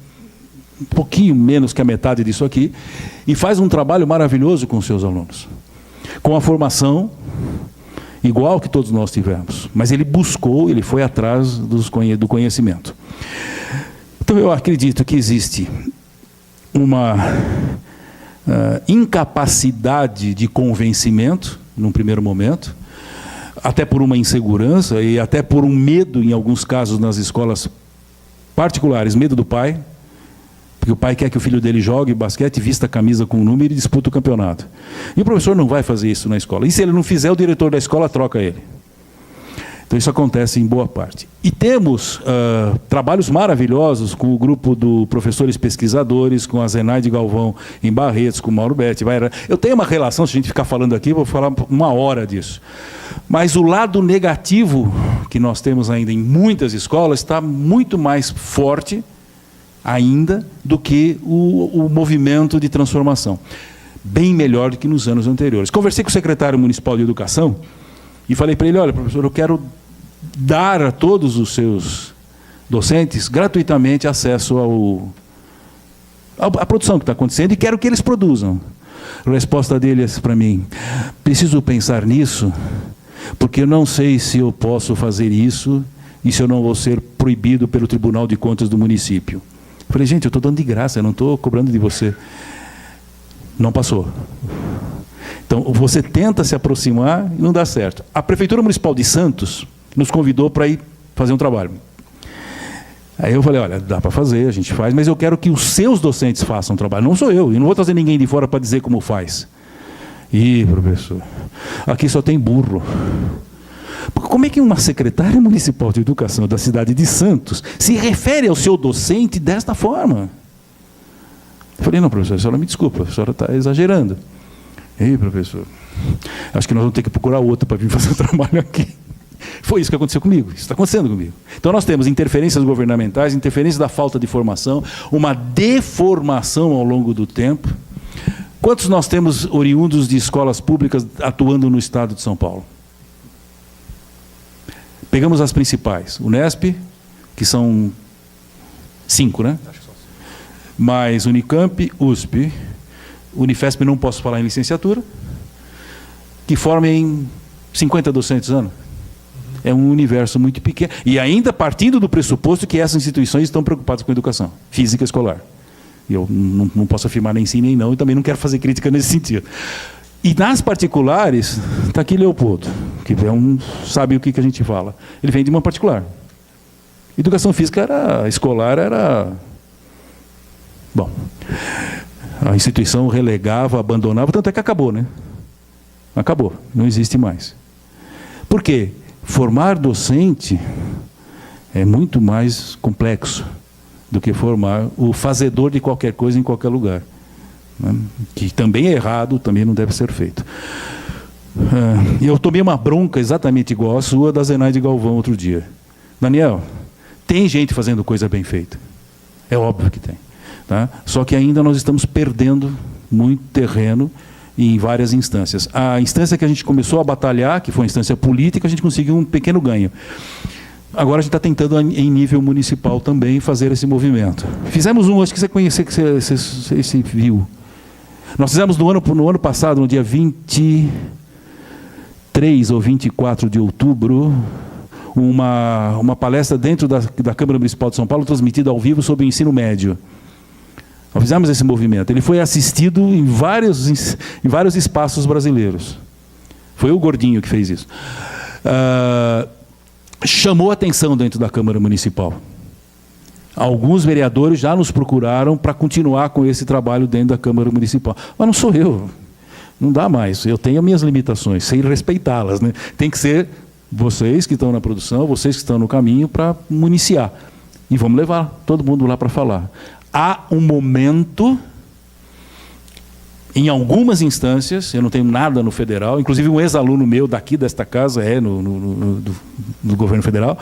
um pouquinho menos que a metade disso aqui, e faz um trabalho maravilhoso com os seus alunos. Com a formação igual que todos nós tivemos. Mas ele foi atrás do conhecimento. Então, eu acredito que existe uma incapacidade de convencimento, num primeiro momento, até por uma insegurança e até por um medo, em alguns casos, nas escolas particulares, medo do pai, porque o pai quer que o filho dele jogue basquete, vista a camisa com o número e disputa o campeonato. E o professor não vai fazer isso na escola. E se ele não fizer, o diretor da escola troca ele. Então, isso acontece em boa parte. E temos trabalhos maravilhosos com o grupo do Professores Pesquisadores, com a Zenaide Galvão em Barretos, com o Mauro Betti. Eu tenho uma relação, se a gente ficar falando aqui, vou falar 1 hora disso. Mas o lado negativo que nós temos ainda em muitas escolas está muito mais forte ainda do que o movimento de transformação. Bem melhor do que nos anos anteriores. Conversei com o secretário municipal de Educação, e falei para ele, olha, professor, eu quero dar a todos os seus docentes gratuitamente acesso à produção que está acontecendo e quero que eles produzam. A resposta dele para mim, preciso pensar nisso, porque eu não sei se eu posso fazer isso e se eu não vou ser proibido pelo Tribunal de Contas do município. Eu falei, gente, eu estou dando de graça, eu não estou cobrando de você. Não passou. Então, você tenta se aproximar e não dá certo. A Prefeitura Municipal de Santos nos convidou para ir fazer um trabalho. Aí eu falei, olha, dá para fazer, a gente faz, mas eu quero que os seus docentes façam o trabalho. Não sou eu, e não vou trazer ninguém de fora para dizer como faz. Ih, professor, aqui só tem burro. Como é que uma secretária municipal de educação da cidade de Santos se refere ao seu docente desta forma? Eu falei, não, professor, a senhora me desculpa, a senhora está exagerando. Ei, professor, acho que nós vamos ter que procurar outro para vir fazer o trabalho aqui. Foi isso que aconteceu comigo, isso está acontecendo comigo. Então nós temos interferências governamentais, interferências da falta de formação, uma deformação ao longo do tempo. Quantos nós temos oriundos de escolas públicas atuando no estado de São Paulo? Pegamos as principais, Unesp, que são 5, né? Mais Unicamp, USP, Unifesp não posso falar em licenciatura, que formem 50 docentes ano. É um universo muito pequeno. E ainda partindo do pressuposto que essas instituições estão preocupadas com a educação física escolar. E eu não posso afirmar nem sim nem não, e também não quero fazer crítica nesse sentido. E nas particulares, está aqui Leopoldo, que sabe o que a gente fala. Ele vem de uma particular. Educação física escolar era... Bom, a instituição relegava, abandonava, tanto é que acabou, né? Acabou, não existe mais. Por quê? Formar docente é muito mais complexo do que formar o fazedor de qualquer coisa em qualquer lugar, né? Que também é errado, também não deve ser feito. Eu tomei uma bronca exatamente igual a sua da Zenaide Galvão outro dia. Daniel, tem gente fazendo coisa bem feita. É óbvio que tem. Tá? Só que ainda nós estamos perdendo muito terreno em várias instâncias. A instância que a gente começou a batalhar, que foi a instância política, a gente conseguiu um pequeno ganho. Agora a gente está tentando, em nível municipal também, fazer esse movimento. Fizemos acho que você conhece, que você viu. Nós fizemos no ano passado, no dia 23 ou 24 de outubro, uma palestra dentro da Câmara Municipal de São Paulo, transmitida ao vivo sobre o ensino médio. Nós fizemos esse movimento. Ele foi assistido em vários espaços brasileiros. Foi o Gordinho que fez isso. Chamou atenção dentro da Câmara Municipal. Alguns vereadores já nos procuraram para continuar com esse trabalho dentro da Câmara Municipal. Mas não sou eu. Não dá mais. Eu tenho as minhas limitações, sei respeitá-las, né? Tem que ser vocês que estão na produção, vocês que estão no caminho para municiar. E vamos levar todo mundo lá para falar. Há um momento, em algumas instâncias, eu não tenho nada no federal, inclusive um ex-aluno meu daqui desta casa no governo federal,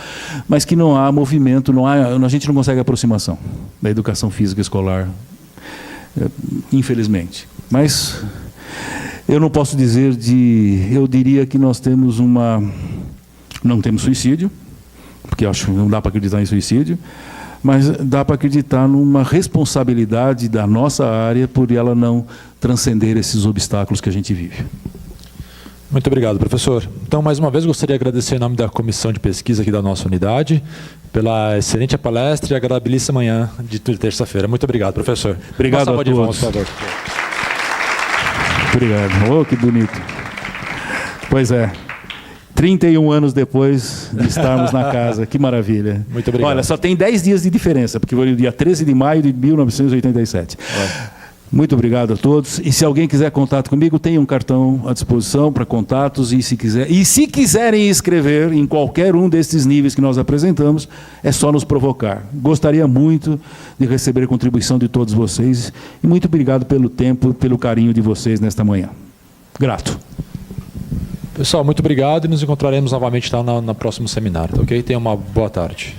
mas que não há movimento, a gente não consegue aproximação da educação física escolar, infelizmente. Mas eu não posso dizer eu diria que nós temos não temos suicídio, porque eu acho que não dá para acreditar em suicídio, mas dá para acreditar numa responsabilidade da nossa área por ela não transcender esses obstáculos que a gente vive. Muito obrigado, professor. Então, mais uma vez, gostaria de agradecer em nome da comissão de pesquisa aqui da nossa unidade pela excelente palestra e agradabilíssima manhã de terça-feira. Muito obrigado, professor. Obrigado a todos. Por favor. Obrigado. Oh, que bonito. Pois é. 31 anos depois de estarmos na casa. Que maravilha. Muito obrigado. Olha, só tem 10 dias de diferença, porque foi o dia 13 de maio de 1987. Muito obrigado a todos. E se alguém quiser contato comigo, tem um cartão à disposição para contatos. E se quiserem escrever em qualquer um desses níveis que nós apresentamos, é só nos provocar. Gostaria muito de receber a contribuição de todos vocês. E muito obrigado pelo tempo, pelo carinho de vocês nesta manhã. Grato. Pessoal, muito obrigado e nos encontraremos novamente no próximo seminário, tá ok? Tenham uma boa tarde.